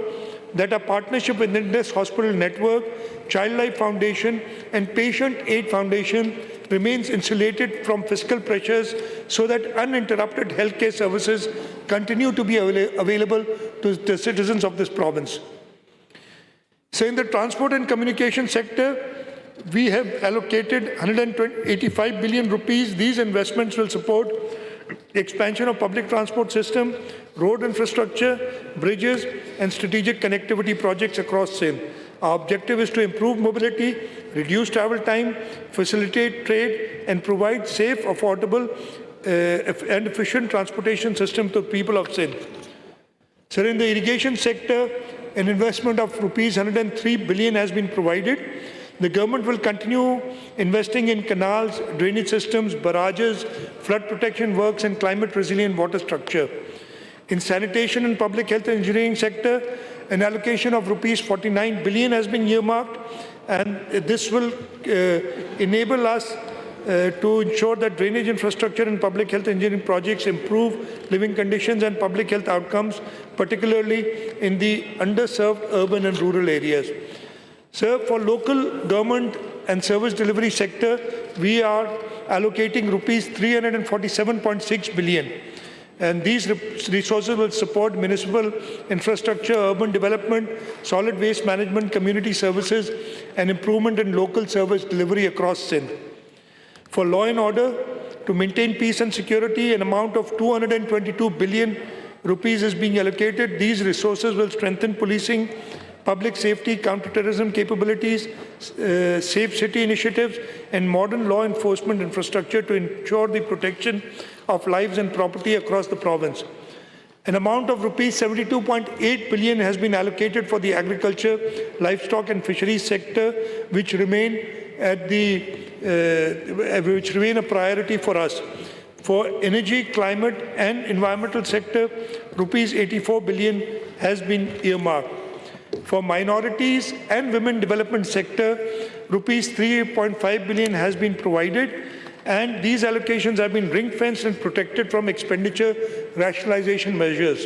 that our partnership with Indus Hospital Network, Child Life Foundation and Patient Aid Foundation remains insulated from fiscal pressures so that uninterrupted healthcare services continue to be available to the citizens of this province. So in the transport and communication sector, we have allocated 185 billion rupees. These investments will support expansion of public transport system, road infrastructure, bridges, and strategic connectivity projects across Sindh. Our objective is to improve mobility, reduce travel time, facilitate trade, and provide safe, affordable, and efficient transportation system to the people of Sindh. So in the irrigation sector, an investment of rupees 103 billion has been provided. The government will continue investing in canals, drainage systems, barrages, flood protection works, and climate-resilient water structure. In sanitation and public health engineering sector, an allocation of rupees 49 billion has been earmarked, and this will enable us to ensure that drainage infrastructure and public health engineering projects improve living conditions and public health outcomes, particularly in the underserved urban and rural areas. So for local government and service delivery sector, we are allocating rupees 347.6 billion. And these resources will support municipal infrastructure, urban development, solid waste management, community services, and improvement in local service delivery across Sindh. For law and order, to maintain peace and security, an amount of 222 billion rupees is being allocated. These resources will strengthen policing, public safety, counterterrorism capabilities, safe city initiatives, and modern law enforcement infrastructure to ensure the protection of lives and property across the province. An amount of rupees 72.8 billion has been allocated for the agriculture, livestock and fisheries sector, which remain a priority for us. For energy, climate and environmental sector, rupees 84 billion has been earmarked. For minorities and women development sector, rupees 3.5 billion has been provided, and these allocations have been ring-fenced and protected from expenditure rationalization measures.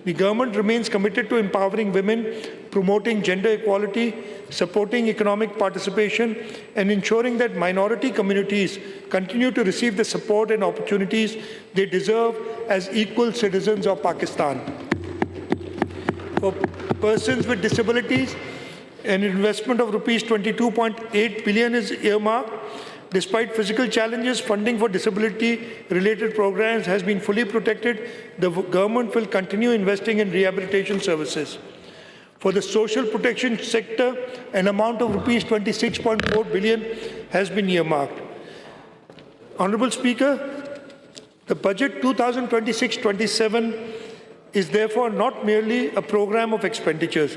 The government remains committed to empowering women, promoting gender equality, supporting economic participation, and ensuring that minority communities continue to receive the support and opportunities they deserve as equal citizens of Pakistan. For persons with disabilities, an investment of rupees 22.8 billion is earmarked. Despite physical challenges, funding for disability-related programs has been fully protected. The government will continue investing in rehabilitation services. For the social protection sector, an amount of rupees 26.4 billion has been earmarked. Honorable Speaker, the budget 2026-27 is therefore not merely a program of expenditures.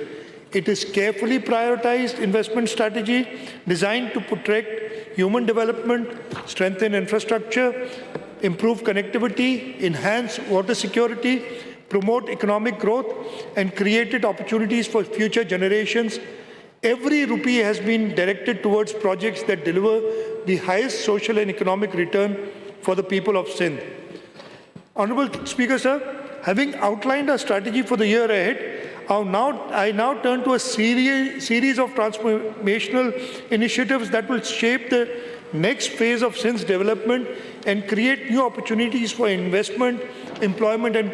It is carefully prioritized investment strategy designed to protect human development, strengthen infrastructure, improve connectivity, enhance water security, promote economic growth, and create opportunities for future generations. Every rupee has been directed towards projects that deliver the highest social and economic return for the people of Sindh. Honorable Speaker, sir, having outlined our strategy for the year ahead, I now turn to a series of transformational initiatives that will shape the next phase of Sindh's development and create new opportunities for investment, employment, and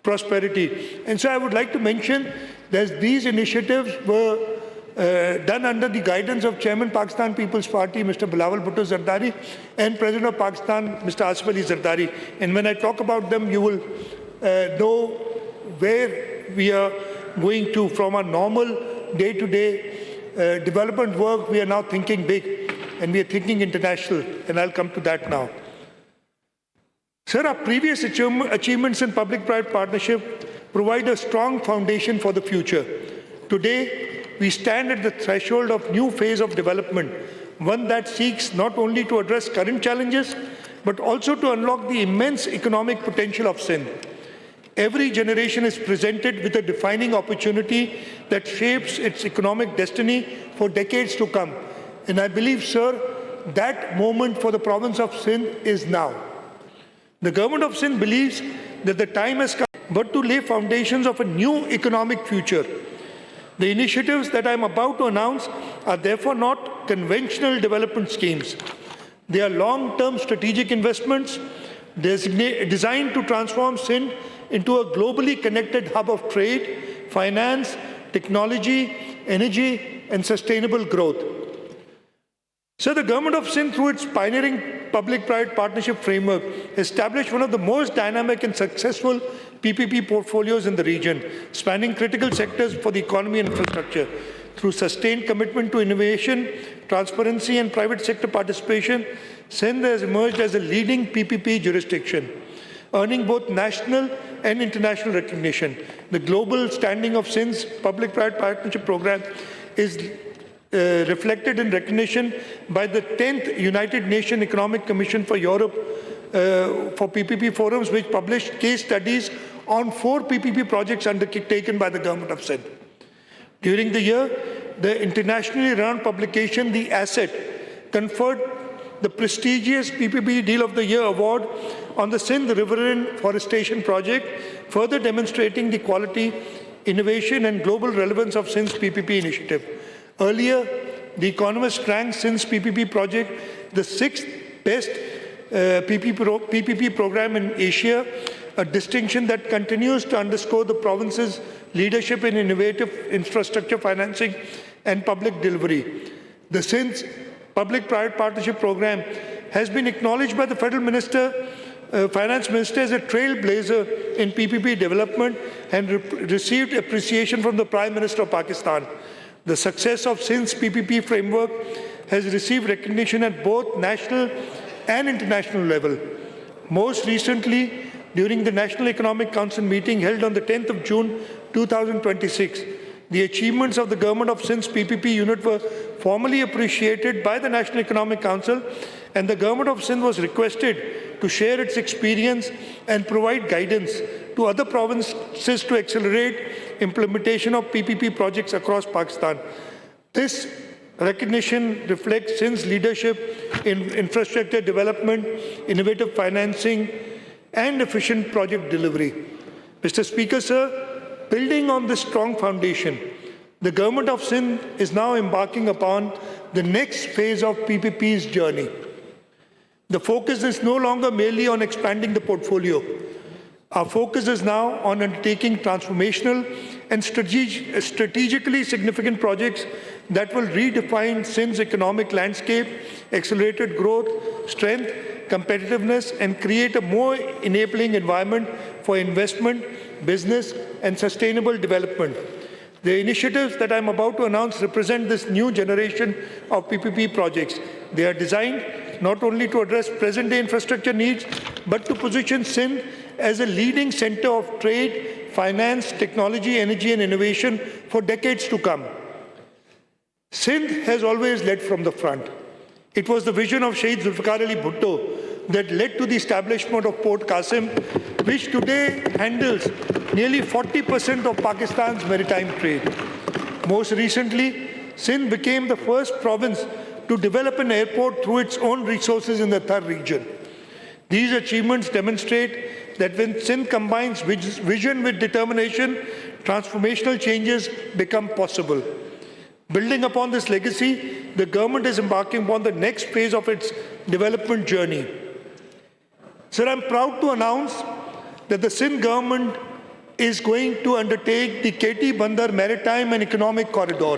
prosperity. And so I would like to mention that these initiatives were done under the guidance of Chairman Pakistan People's Party, Mr. Bilawal Bhutto Zardari, and President of Pakistan, Mr. Asif Ali Zardari. And when I talk about them, you will know where we are going to. From our normal day-to-day development work, we are now thinking big, and we are thinking international, and I'll come to that now. Sir, our previous achievements in public-private partnership provide a strong foundation for the future. Today, we stand at the threshold of a new phase of development, one that seeks not only to address current challenges, but also to unlock the immense economic potential of Sindh. Every generation is presented with a defining opportunity that shapes its economic destiny for decades to come. And I believe, sir, that moment for the province of Sindh is now. The government of Sindh believes that the time has come, but to lay foundations of a new economic future. The initiatives that I am about to announce are therefore not conventional development schemes. They are long-term strategic investments designed to transform Sindh into a globally connected hub of trade, finance, technology, energy, and sustainable growth. So the government of Sindh, through its pioneering public-private partnership framework, established one of the most dynamic and successful PPP portfolios in the region, spanning critical sectors for the economy and infrastructure. Through sustained commitment to innovation, transparency, and private sector participation, Sindh has emerged as a leading PPP jurisdiction, earning both national and international recognition. The global standing of Sindh's public-private partnership program is reflected in recognition by the 10th United Nations Economic Commission for Europe for PPP forums, which published case studies on 4 PPP projects undertaken by the government of Sindh. During the year, the internationally renowned publication, The Asset, conferred the prestigious PPP Deal of the Year award on the Sindh Riverine Forestation Project, further demonstrating the quality, innovation, and global relevance of Sindh's PPP initiative. Earlier, The Economist ranked Sindh's PPP project the 6th best PPP program in Asia, a distinction that continues to underscore the province's leadership in innovative infrastructure financing and public delivery. The Sindh's public-private partnership program has been acknowledged by the Federal Finance Minister as a trailblazer in PPP development and received appreciation from the Prime Minister of Pakistan. The success of Sindh's PPP framework has received recognition at both national and international level. Most recently, during the National Economic Council meeting held on the 10th of June 2026, the achievements of the Government of Sindh's PPP unit were formally appreciated by the National Economic Council, and the Government of Sindh was requested to share its experience and provide guidance to other provinces to accelerate implementation of PPP projects across Pakistan. This recognition reflects Sindh's leadership in infrastructure development, innovative financing, and efficient project delivery. Mr. Speaker, sir, building on this strong foundation, the Government of Sindh is now embarking upon the next phase of PPP's journey. The focus is no longer merely on expanding the portfolio. Our focus is now on undertaking transformational and strategically significant projects that will redefine Sindh's economic landscape, accelerated growth, strength, competitiveness, and create a more enabling environment for investment, business, and sustainable development. The initiatives that I'm about to announce represent this new generation of PPP projects. They are designed not only to address present-day infrastructure needs, but to position Sindh as a leading center of trade, finance, technology, energy, and innovation for decades to come. Sindh has always led from the front. It was the vision of Syed Murad Ali Shah that led to the establishment of Port Qasim, which today handles nearly 40% of Pakistan's maritime trade. Most recently, Sindh became the first province to develop an airport through its own resources in the Thar region. These achievements demonstrate that when Sindh combines vision with determination, transformational changes become possible. Building upon this legacy, the government is embarking upon the next phase of its development journey. Sir, I'm proud to announce that the Sindh government is going to undertake the KT Bandar Maritime and Economic Corridor.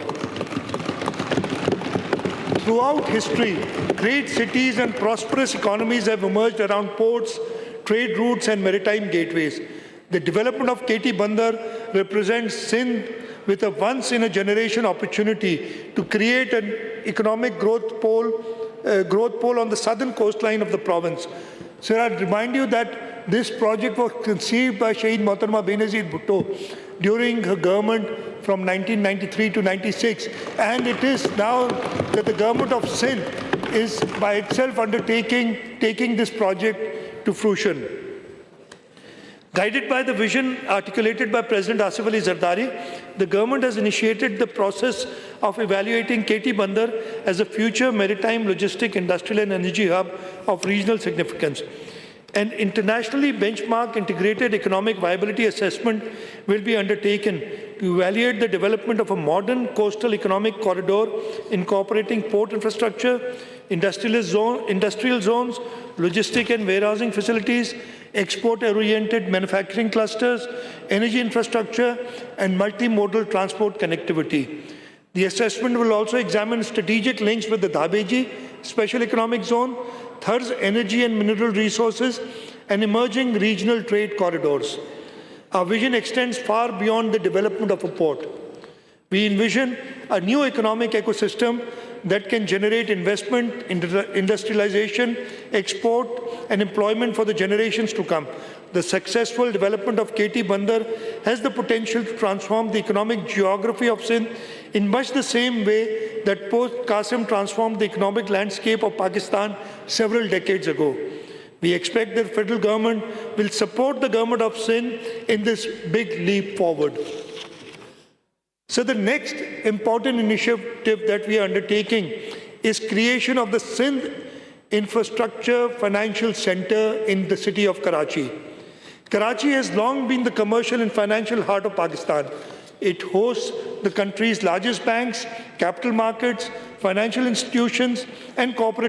Throughout history, great cities and prosperous economies have emerged around ports, trade routes, and maritime gateways. The development of KT Bandar represents Sindh with a once-in-a-generation opportunity to create an economic growth pole on the southern coastline of the province. Sir, I'd remind you that this project was conceived by Shahid Mohtarma Benazir Bhutto during her government from 1993 to 96, and it is now that the government of Sindh is by itself taking this project to fruition. Guided by the vision articulated by President Asif Ali Zardari, the government has initiated the process of evaluating KT Bandar as a future maritime, logistic, industrial and energy hub of regional significance. An internationally benchmarked integrated economic viability assessment will be undertaken to evaluate the development of a modern coastal economic corridor incorporating port infrastructure, industrial zones, logistic and warehousing facilities, export-oriented manufacturing clusters, energy infrastructure, and multimodal transport connectivity. The assessment will also examine strategic links with the Dhabeji Special Economic Zone, Thar's energy and mineral resources, and emerging regional trade corridors. Our vision extends far beyond the development of a port. We envision a new economic ecosystem that can generate investment, industrialization, export, and employment for the generations to come. The successful development of KT Bandar has the potential to transform the economic geography of Sindh in much the same way that Port Qasim transformed the economic landscape of Pakistan several decades ago. We expect that the federal government will support the government of Sindh in this big leap forward. So the next important initiative that we are undertaking is creation of the Sindh Infrastructure Financial Center in the city of Karachi. Karachi has long been the commercial and financial heart of Pakistan. It hosts the country's largest banks, capital markets, financial institutions, and corporate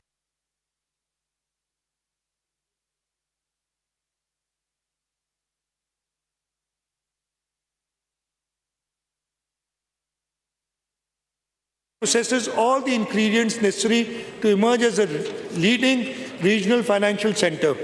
possesses all the ingredients necessary to emerge as a leading regional financial center.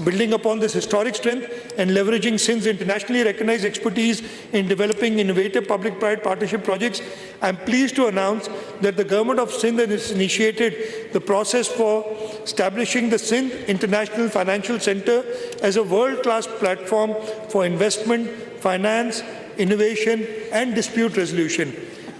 Building upon this historic strength and leveraging Sindh's internationally recognized expertise in developing innovative public-private partnership projects, I am pleased to announce that the Government of Sindh has initiated the process for establishing the Sindh International Financial Center as a world-class platform for investment, finance, innovation, and dispute resolution.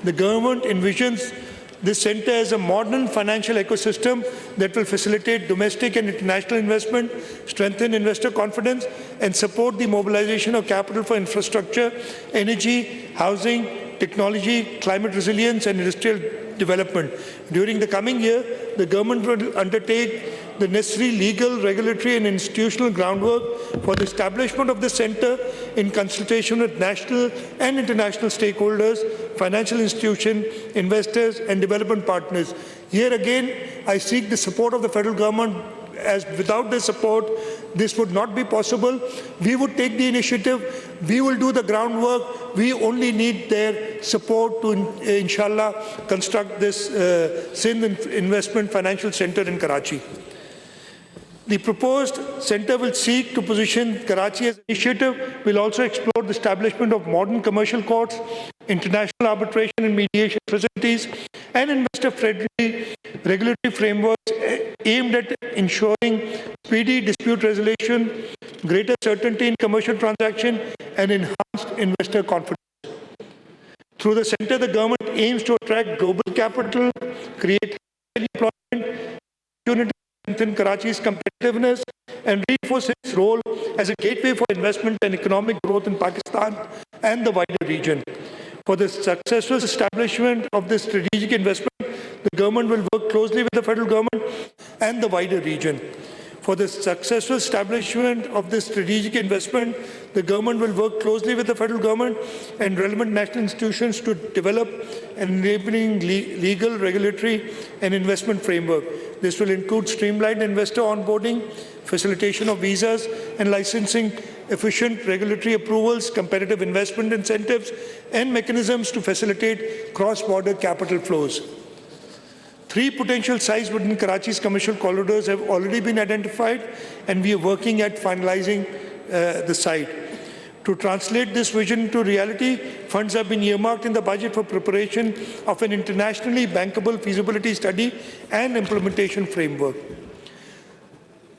The government envisions this center as a modern financial ecosystem that will facilitate domestic and international investment, strengthen investor confidence, and support the mobilization of capital for infrastructure, energy, housing, technology, climate resilience, and industrial development. During the coming year, the government will undertake the necessary legal, regulatory and institutional groundwork for the establishment of the centre in consultation with national and international stakeholders, financial institutions, investors and development partners. Here again, I seek the support of the federal government, as without their support, this would not be possible. We would take the initiative, we will do the groundwork, we only need their support to, inshallah, construct this Sindh Investment Financial Centre in Karachi. The proposed centre will seek to position Karachi as an initiative, will also explore the establishment of modern commercial courts, international arbitration and mediation facilities, and investor-friendly regulatory frameworks aimed at ensuring speedy dispute resolution, greater certainty in commercial transaction, and enhanced investor confidence. Through the centre, the government aims to attract global capital, create employment opportunities, strengthen Karachi's competitiveness, and reinforce its role as a gateway for investment and economic growth in Pakistan and the wider region. For the successful establishment of this strategic investment, the government will work closely with the federal government and the wider region. For the successful establishment of this strategic investment, the government will work closely with the federal government and relevant national institutions to develop an enabling legal, regulatory and investment framework. This will include streamlined investor onboarding, facilitation of visas and licensing, efficient regulatory approvals, competitive investment incentives, and mechanisms to facilitate cross-border capital flows. 3 potential sites within Karachi's commercial corridors have already been identified, and we are working at finalizing the site. To translate this vision to reality, funds have been earmarked in the budget for preparation of an internationally bankable feasibility study and implementation framework.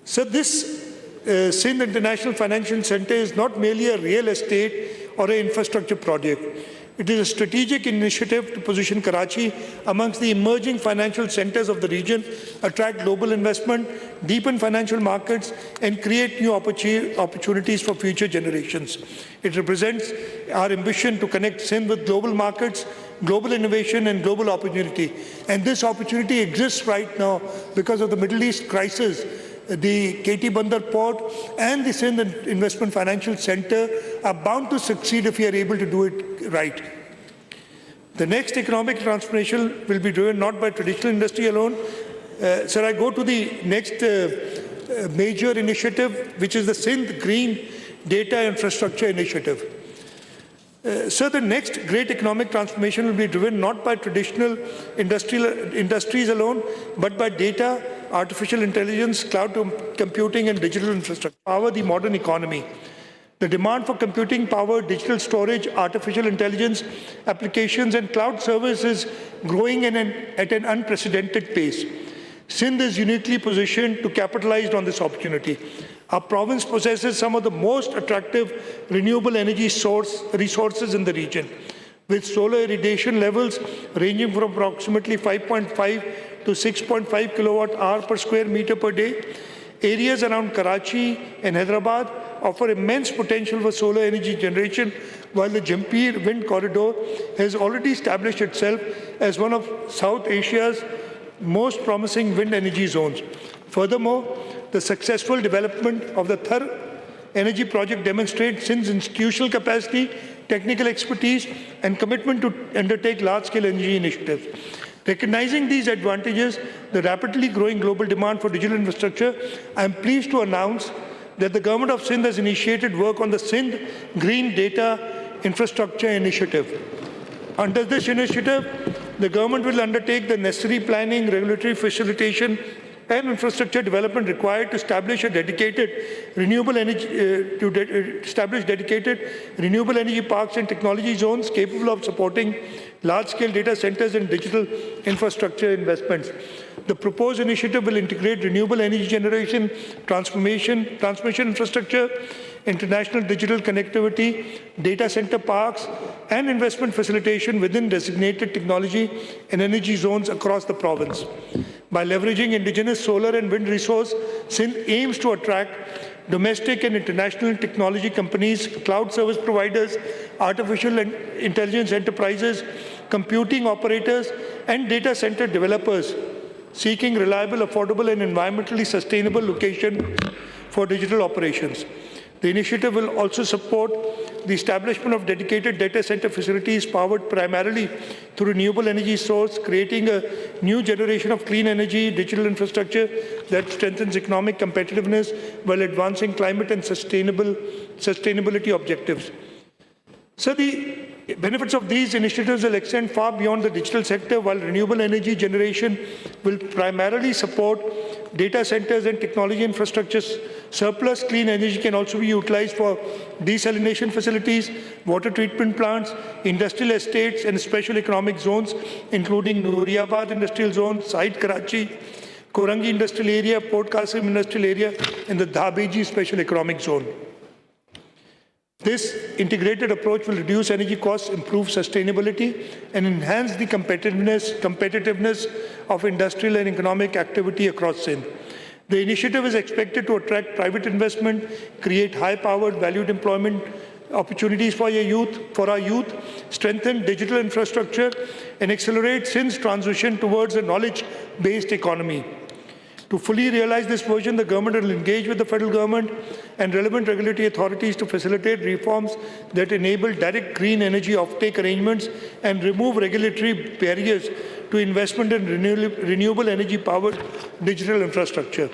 So this Sindh International Financial Centre is not merely a real estate or an infrastructure project. It is a strategic initiative to position Karachi amongst the emerging financial centres of the region, attract global investment, deepen financial markets, and create new opportunities for future generations. It represents our ambition to connect Sindh with global markets, global innovation, and global opportunity. And this opportunity exists right now because of the Middle East crisis. The KT Bandar Port and the Sindh Investment Financial Centre are bound to succeed if we are able to do it right. The next economic transformation will be driven not by traditional industry alone. Sir, I go to the next major initiative, which is the Sindh Green Data Infrastructure Initiative. So the next great economic transformation will be driven not by traditional industries alone, but by data, artificial intelligence, cloud computing and digital infrastructure. Power the modern economy. The demand for computing power, digital storage, artificial intelligence applications and cloud services is growing at an unprecedented pace. Sindh is uniquely positioned to capitalize on this opportunity. Our province possesses some of the most attractive renewable energy resources in the region, with solar irradiation levels ranging from approximately 5.5 to 6.5 kilowatt-hour per square meter per day. Areas around Karachi and Hyderabad offer immense potential for solar energy generation, while the Jampir Wind Corridor has already established itself as one of South Asia's most promising wind energy zones. Furthermore, the successful development of the Thar energy project demonstrates Sindh's institutional capacity, technical expertise, and commitment to undertake large-scale energy initiatives. Recognizing these advantages, the rapidly growing global demand for digital infrastructure, I am pleased to announce that the Government of Sindh has initiated work on the Sindh Green Data Infrastructure Initiative. Under this initiative, the government will undertake the necessary planning, regulatory facilitation, and infrastructure development required to establish a dedicated renewable energy renewable energy parks and technology zones capable of supporting large-scale data centers and digital infrastructure investments. The proposed initiative will integrate renewable energy generation, transmission infrastructure, international digital connectivity, data center parks, and investment facilitation within designated technology and energy zones across the province. By leveraging indigenous solar and wind resource, Sindh aims to attract domestic and international technology companies, cloud service providers, artificial intelligence enterprises, computing operators, and data center developers. seeking reliable, affordable, and environmentally sustainable location for digital operations. The initiative will also support the establishment of dedicated data center facilities powered primarily through renewable energy source, creating a new generation of clean energy digital infrastructure that strengthens economic competitiveness while advancing climate and sustainability objectives. So the benefits of these initiatives will extend far beyond the digital sector, while renewable energy generation will primarily support data centers and technology infrastructures. Surplus clean energy can also be utilized for desalination facilities, water treatment plants, industrial estates, and special economic zones, including Nooriabad Industrial Zone, Syed Karachi, Korangi Industrial Area, Port Qasim Industrial Area, and the Dhabeji Special Economic Zone. This integrated approach will reduce energy costs, improve sustainability, and enhance the competitiveness of industrial and economic activity across Sindh. The initiative is expected to attract private investment, create high-powered, valued employment opportunities for our youth, strengthen digital infrastructure, and accelerate Sindh's transition towards a knowledge-based economy. To fully realize this vision, the government will engage with the federal government and relevant regulatory authorities to facilitate reforms that enable direct green energy offtake arrangements and remove regulatory barriers to investment in renewable energy-powered digital infrastructure.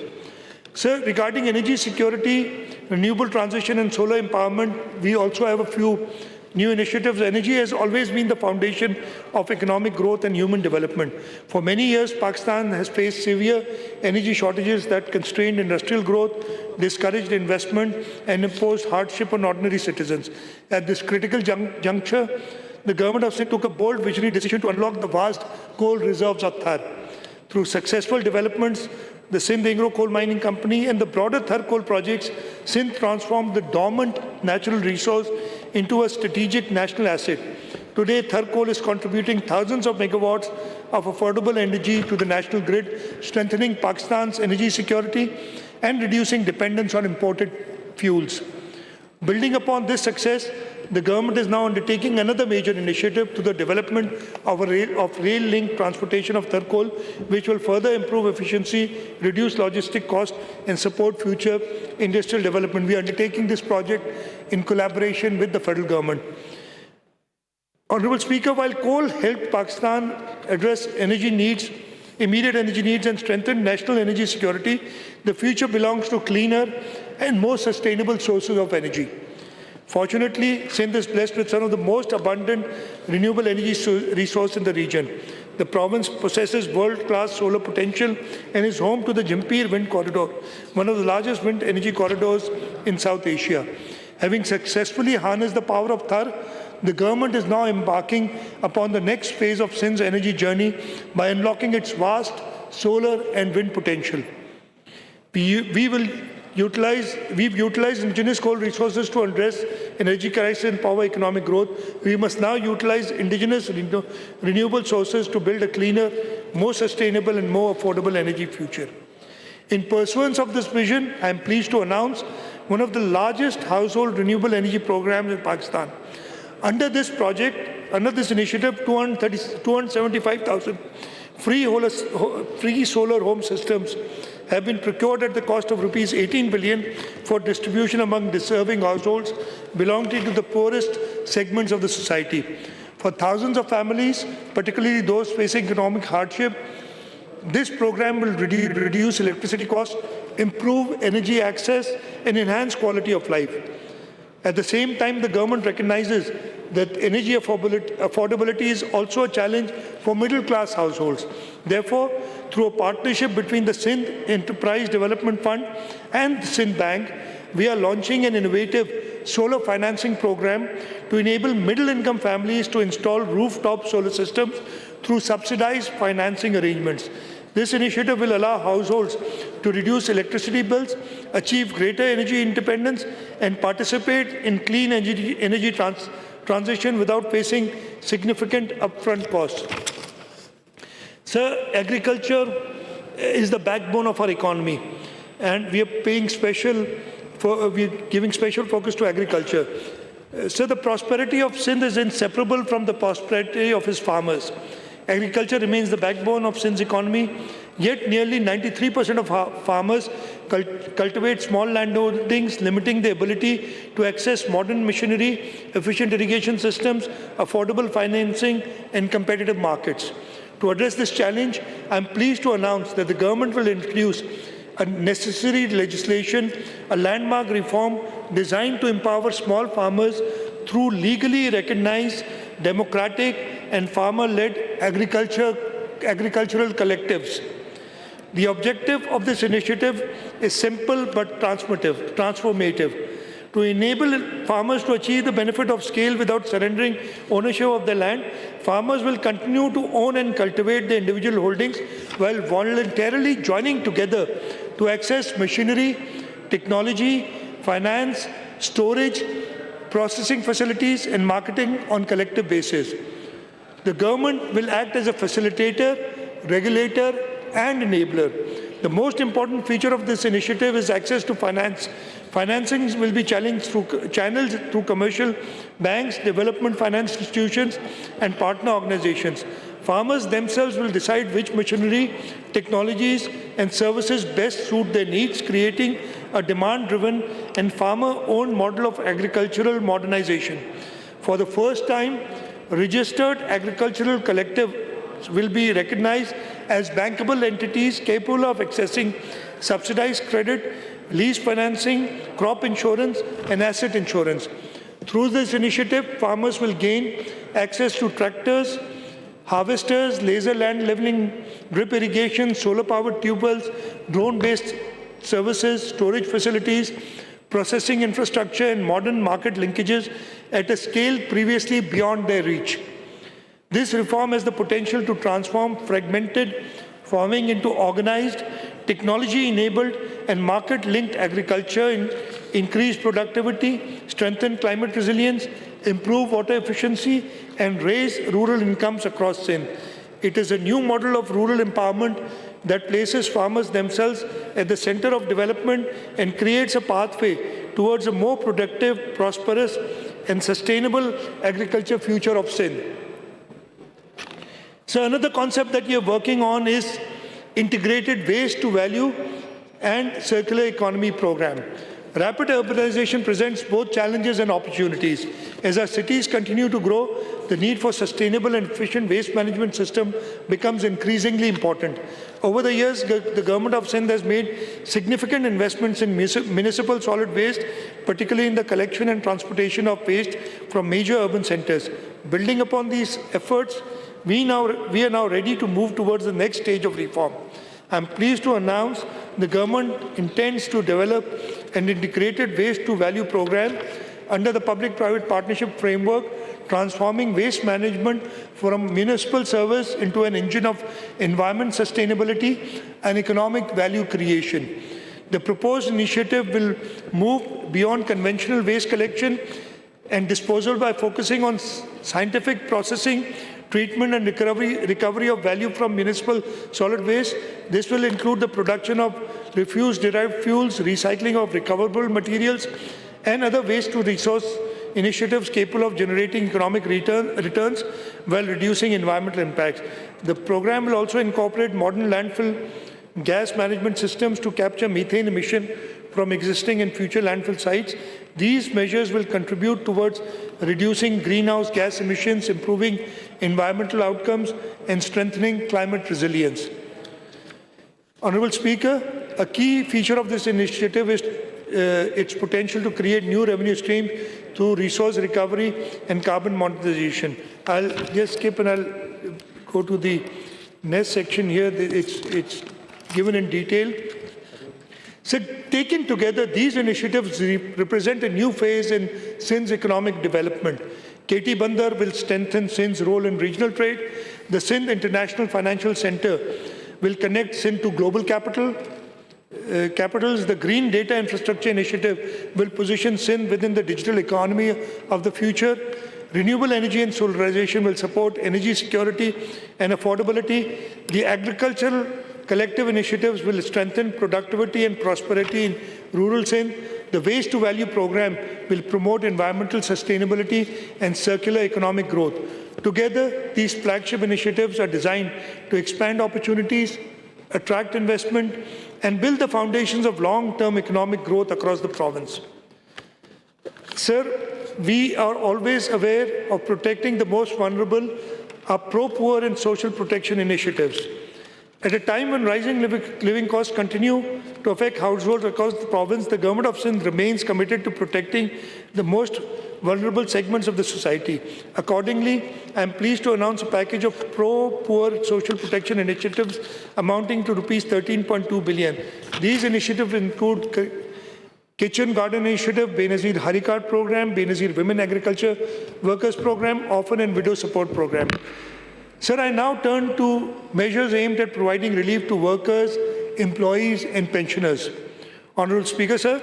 Sir, regarding energy security, renewable transition and solar empowerment, we also have a few new initiatives. Energy has always been the foundation of economic growth and human development. For many years, Pakistan has faced severe energy shortages that constrained industrial growth, discouraged investment, and imposed hardship on ordinary citizens. At this critical juncture, the government of Sindh took a bold visionary decision to unlock the vast coal reserves of Thar. Through successful developments, the Sindh Agro Coal Mining Company and the broader Thar coal projects, Sindh transformed the dormant natural resource into a strategic national asset. Today, Thar coal is contributing thousands of megawatts of affordable energy to the national grid, strengthening Pakistan's energy security and reducing dependence on imported fuels. Building upon this success, the government is now undertaking another major initiative to the development of rail-linked transportation of Thar coal, which will further improve efficiency, reduce logistic costs, and support future industrial development. We are undertaking this project in collaboration with the federal government. Honorable Speaker, while coal helped Pakistan address immediate energy needs and strengthen national energy security, the future belongs to cleaner and more sustainable sources of energy. Fortunately, Sindh is blessed with some of the most abundant renewable energy resource in the region. The province possesses world-class solar potential and is home to the Jampir Wind Corridor, one of the largest wind energy corridors in South Asia. Having successfully harnessed the power of Thar, the government is now embarking upon the next phase of Sindh's energy journey by unlocking its vast solar and wind potential. We've utilized indigenous coal resources to address energy crisis and power economic growth. We must now utilize indigenous renewable sources to build a cleaner, more sustainable and more affordable energy future. In pursuance of this vision, I am pleased to announce one of the largest household renewable energy programs in Pakistan. Under this initiative, 275,000 free solar home systems have been procured at the cost of rupees 18 billion for distribution among deserving households belonging to the poorest segments of the society. For thousands of families, particularly those facing economic hardship, this program will reduce electricity costs, improve energy access, and enhance quality of life. At the same time, the government recognizes that energy affordability is also a challenge for middle-class households. Therefore, through a partnership between the Sindh Enterprise Development Fund and the Sindh Bank, we are launching an innovative solar financing program to enable middle-income families to install rooftop solar systems through subsidized financing arrangements. This initiative will allow households to reduce electricity bills, achieve greater energy independence, and participate in clean energy transition without facing significant upfront costs. Sir, agriculture is the backbone of our economy, and we are giving special focus to agriculture. So the prosperity of Sindh is inseparable from the prosperity of its farmers. Agriculture remains the backbone of Sindh's economy, Yet nearly 93% of farmers cultivate small landholdings, limiting their ability to access modern machinery, efficient irrigation systems, affordable financing, and competitive markets. To address this challenge, I am pleased to announce that the government will introduce a necessary legislation, a landmark reform designed to empower small farmers through legally recognized, democratic, and farmer-led agricultural collectives. The objective of this initiative is simple but transformative. To enable farmers to achieve the benefit of scale without surrendering ownership of the land, farmers will continue to own and cultivate their individual holdings while voluntarily joining together to access machinery, technology, finance, storage, processing facilities, and marketing on collective basis. The government will act as a facilitator, regulator, and enabler. The most important feature of this initiative is access to finance. Financing will be channeled through commercial banks, development finance institutions, and partner organizations. Farmers themselves will decide which machinery, technologies, and services best suit their needs, creating a demand-driven and farmer-owned model of agricultural modernization. For the first time, registered agricultural collectives will be recognized as bankable entities capable of accessing subsidized credit, lease financing, crop insurance, and asset insurance. Through this initiative, farmers will gain access to tractors, harvesters, laser land leveling, drip irrigation, solar-powered tubewells, drone-based services, storage facilities, processing infrastructure, and modern market linkages at a scale previously beyond their reach. This reform has the potential to transform fragmented farming into organized, technology-enabled, and market-linked agriculture, increase productivity, strengthen climate resilience, improve water efficiency, and raise rural incomes across Sindh. It is a new model of rural empowerment that places farmers themselves at the center of development and creates a pathway towards a more productive, prosperous, and sustainable agriculture future of Sindh. So another concept that we are working on is integrated waste to value and circular economy program. Rapid urbanization presents both challenges and opportunities. As our cities continue to grow, the need for sustainable and efficient waste management system becomes increasingly important. Over the years, the Government of Sindh has made significant investments in municipal solid waste, particularly in the collection and transportation of waste from major urban centers. Building upon these efforts, we are now ready to move towards the next stage of reform. I am pleased to announce the government intends to develop an integrated waste-to-value program under the public-private partnership framework, transforming waste management from municipal service into an engine of environment sustainability and economic value creation. The proposed initiative will move beyond conventional waste collection and disposal by focusing on scientific processing, treatment and recovery of value from municipal solid waste. This will include the production of refuse-derived fuels, recycling of recoverable materials, and other waste-to-resource initiatives capable of generating economic returns while reducing environmental impacts. The program will also incorporate modern landfill gas management systems to capture methane emission from existing and future landfill sites. These measures will contribute towards reducing greenhouse gas emissions, improving environmental outcomes, and strengthening climate resilience. Honourable Speaker, a key feature of this initiative is its potential to create new revenue streams through resource recovery and carbon monetization. I'll just skip and I'll go to the next section here. It's given in detail. So taken together, these initiatives represent a new phase in Sindh's economic development. KT Bandar will strengthen Sindh's role in regional trade. The Sindh International Financial Centre will connect Sindh to global capitals. The Green Data Infrastructure Initiative will position Sindh within the digital economy of the future. Renewable energy and solarization will support energy security and affordability. The agricultural collective initiatives will strengthen productivity and prosperity in rural Sindh. The Waste to Value program will promote environmental sustainability and circular economic growth. Together, these flagship initiatives are designed to expand opportunities, attract investment, and build the foundations of long-term economic growth across the province. Sir, we are always aware of protecting the most vulnerable, our pro-poor and social protection initiatives. At a time when rising living costs continue to affect households across the province, the Government of Sindh remains committed to protecting the most vulnerable segments of the society. Accordingly, I am pleased to announce a package of pro-poor social protection initiatives amounting to Rs 13.2 billion. These initiatives include Kitchen Garden Initiative, Benazir Hari Card Program, Benazir Women Agriculture Workers Program, Orphan and Widow Support Program. Sir, I now turn to measures aimed at providing relief to workers, employees and pensioners. Honourable Speaker, sir,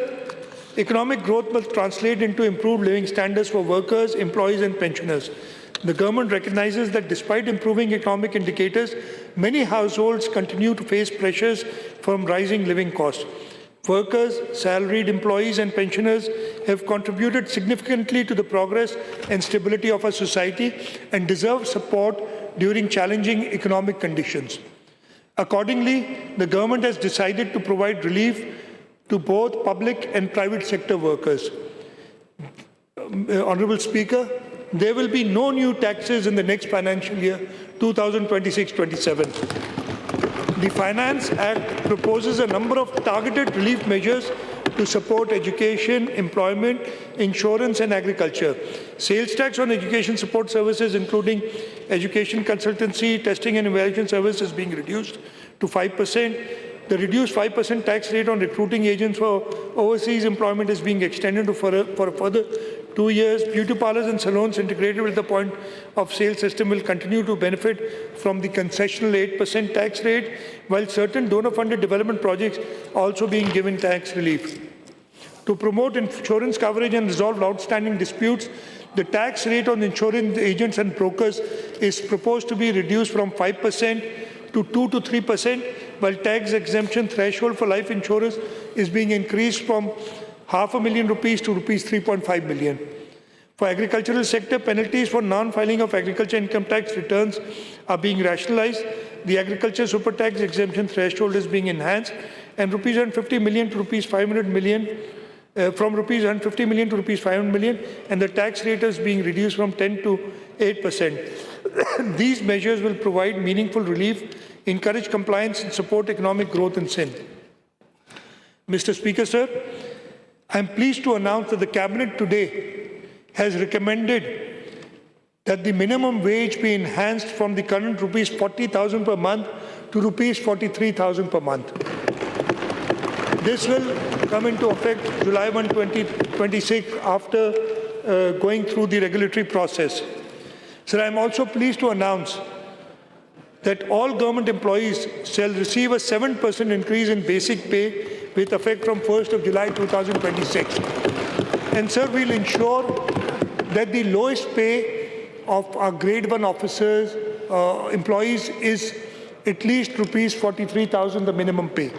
economic growth must translate into improved living standards for workers, employees and pensioners. The government recognizes that despite improving economic indicators, many households continue to face pressures from rising living costs. Workers, salaried employees and pensioners have contributed significantly to the progress and stability of our society and deserve support during challenging economic conditions. Accordingly, the government has decided to provide relief to both public and private sector workers. Honourable Speaker, there will be no new taxes in the next financial year 2026-27. The Finance Act proposes a number of targeted relief measures to support education, employment, insurance and agriculture. Sales tax on education support services, including education consultancy, testing and evaluation service, is being reduced to 5%. The reduced 5% tax rate on recruiting agents for overseas employment is being extended for a further 2 years. Beauty parlors and salons integrated with the point of sale system will continue to benefit from the concessional 8% tax rate, while certain donor-funded development projects are also being given tax relief. To promote insurance coverage and resolve outstanding disputes, the tax rate on insurance agents and brokers is proposed to be reduced from 5% to 2 to 3%, while tax exemption threshold for life insurance is being increased from ₹500,000 to ₹3.5 million. For agricultural sector, penalties for non-filing of agriculture income tax returns are being rationalized. The agriculture super tax exemption threshold is being enhanced, and ₹150 million to ₹500 million, from ₹150 million to ₹500 million, and the tax rate is being reduced from 10 to 8%. These measures will provide meaningful relief, encourage compliance, and support economic growth in Sindh. Mr. Speaker, sir, I am pleased to announce that the Cabinet today has recommended that the minimum wage be enhanced from the current ₹40,000 per month to ₹43,000 per month. This will come into effect July 1, 2026 after going through the regulatory process. Sir, I am also pleased to announce that all government employees shall receive a 7% increase in basic pay with effect from 1st of July 2026. And sir, we will ensure that the lowest pay of our grade 1 officers, employees is at least ₹43,000, the minimum pay.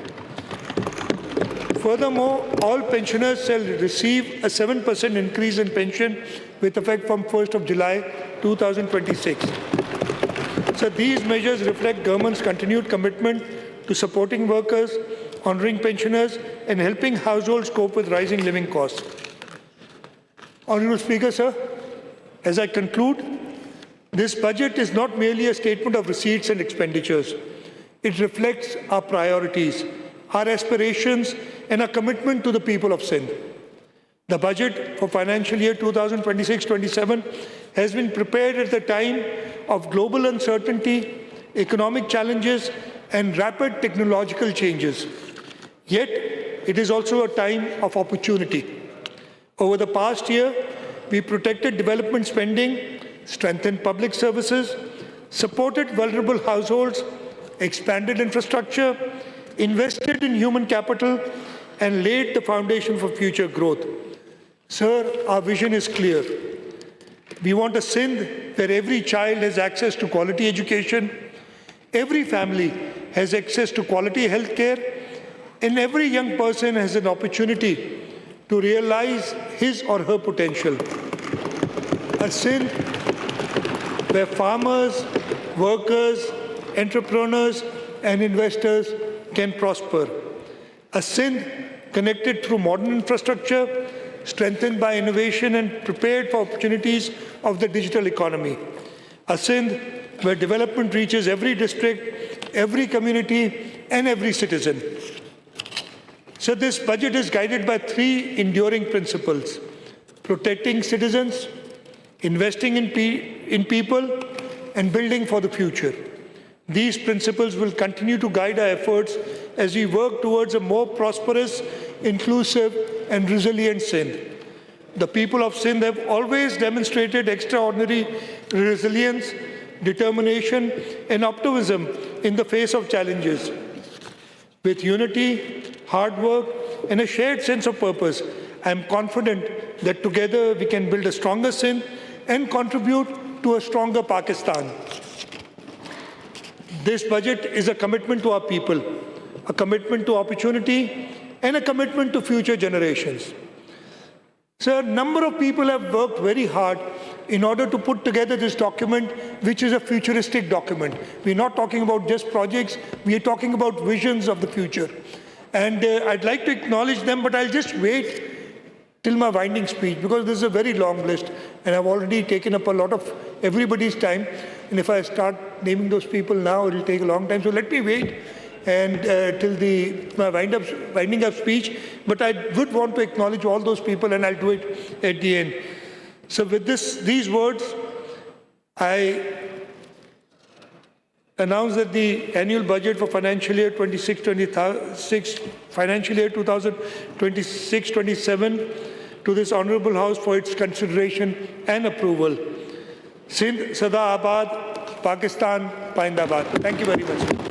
Furthermore, all pensioners shall receive a 7% increase in pension with effect from 1st of July 2026. So these measures reflect government's continued commitment to supporting workers, honouring pensioners and helping households cope with rising living costs. Honourable Speaker, sir, as I conclude, this budget is not merely a statement of receipts and expenditures. It reflects our priorities, our aspirations and our commitment to the people of Sindh. The budget for financial year 2026-27 has been prepared at the time of global uncertainty, economic challenges and rapid technological changes. Yet, it is also a time of opportunity. Over the past year, we protected development spending, strengthened public services, supported vulnerable households, expanded infrastructure, invested in human capital, and laid the foundation for future growth. Sir, our vision is clear. We want a Sindh where every child has access to quality education, every family has access to quality health care, and every young person has an opportunity to realize his or her potential. A Sindh where farmers, workers, entrepreneurs, and investors can prosper. A Sindh connected through modern infrastructure, strengthened by innovation and prepared for opportunities of the digital economy. A Sindh where development reaches every district, every community, and every citizen. So this budget is guided by three enduring principles: protecting citizens, investing in people, and building for the future. These principles will continue to guide our efforts as we work towards a more prosperous, inclusive, and resilient Sindh. The people of Sindh have always demonstrated extraordinary resilience, determination, and optimism in the face of challenges. With unity, hard work, and a shared sense of purpose, I am confident that together we can build a stronger Sindh and contribute to a stronger Pakistan. This budget is a commitment to our people, a commitment to opportunity, and a commitment to future generations. So a number of people have worked very hard in order to put together this document, which is a futuristic document. We're not talking about just projects, we are talking about visions of the future. And I'd like to acknowledge them, but I'll just wait till my winding speech, because this is a very long list, and I've already taken up a lot of everybody's time. And if I start naming those people now, it'll take a long time. So let me wait and till my winding up speech. But I would want to acknowledge all those people, and I'll do it at the end. So with these words, I announce that the annual budget for financial year 2026-27 to this Honourable House for its consideration and approval. Sindh Sada Abad, Pakistan Paindabad. Thank you very much.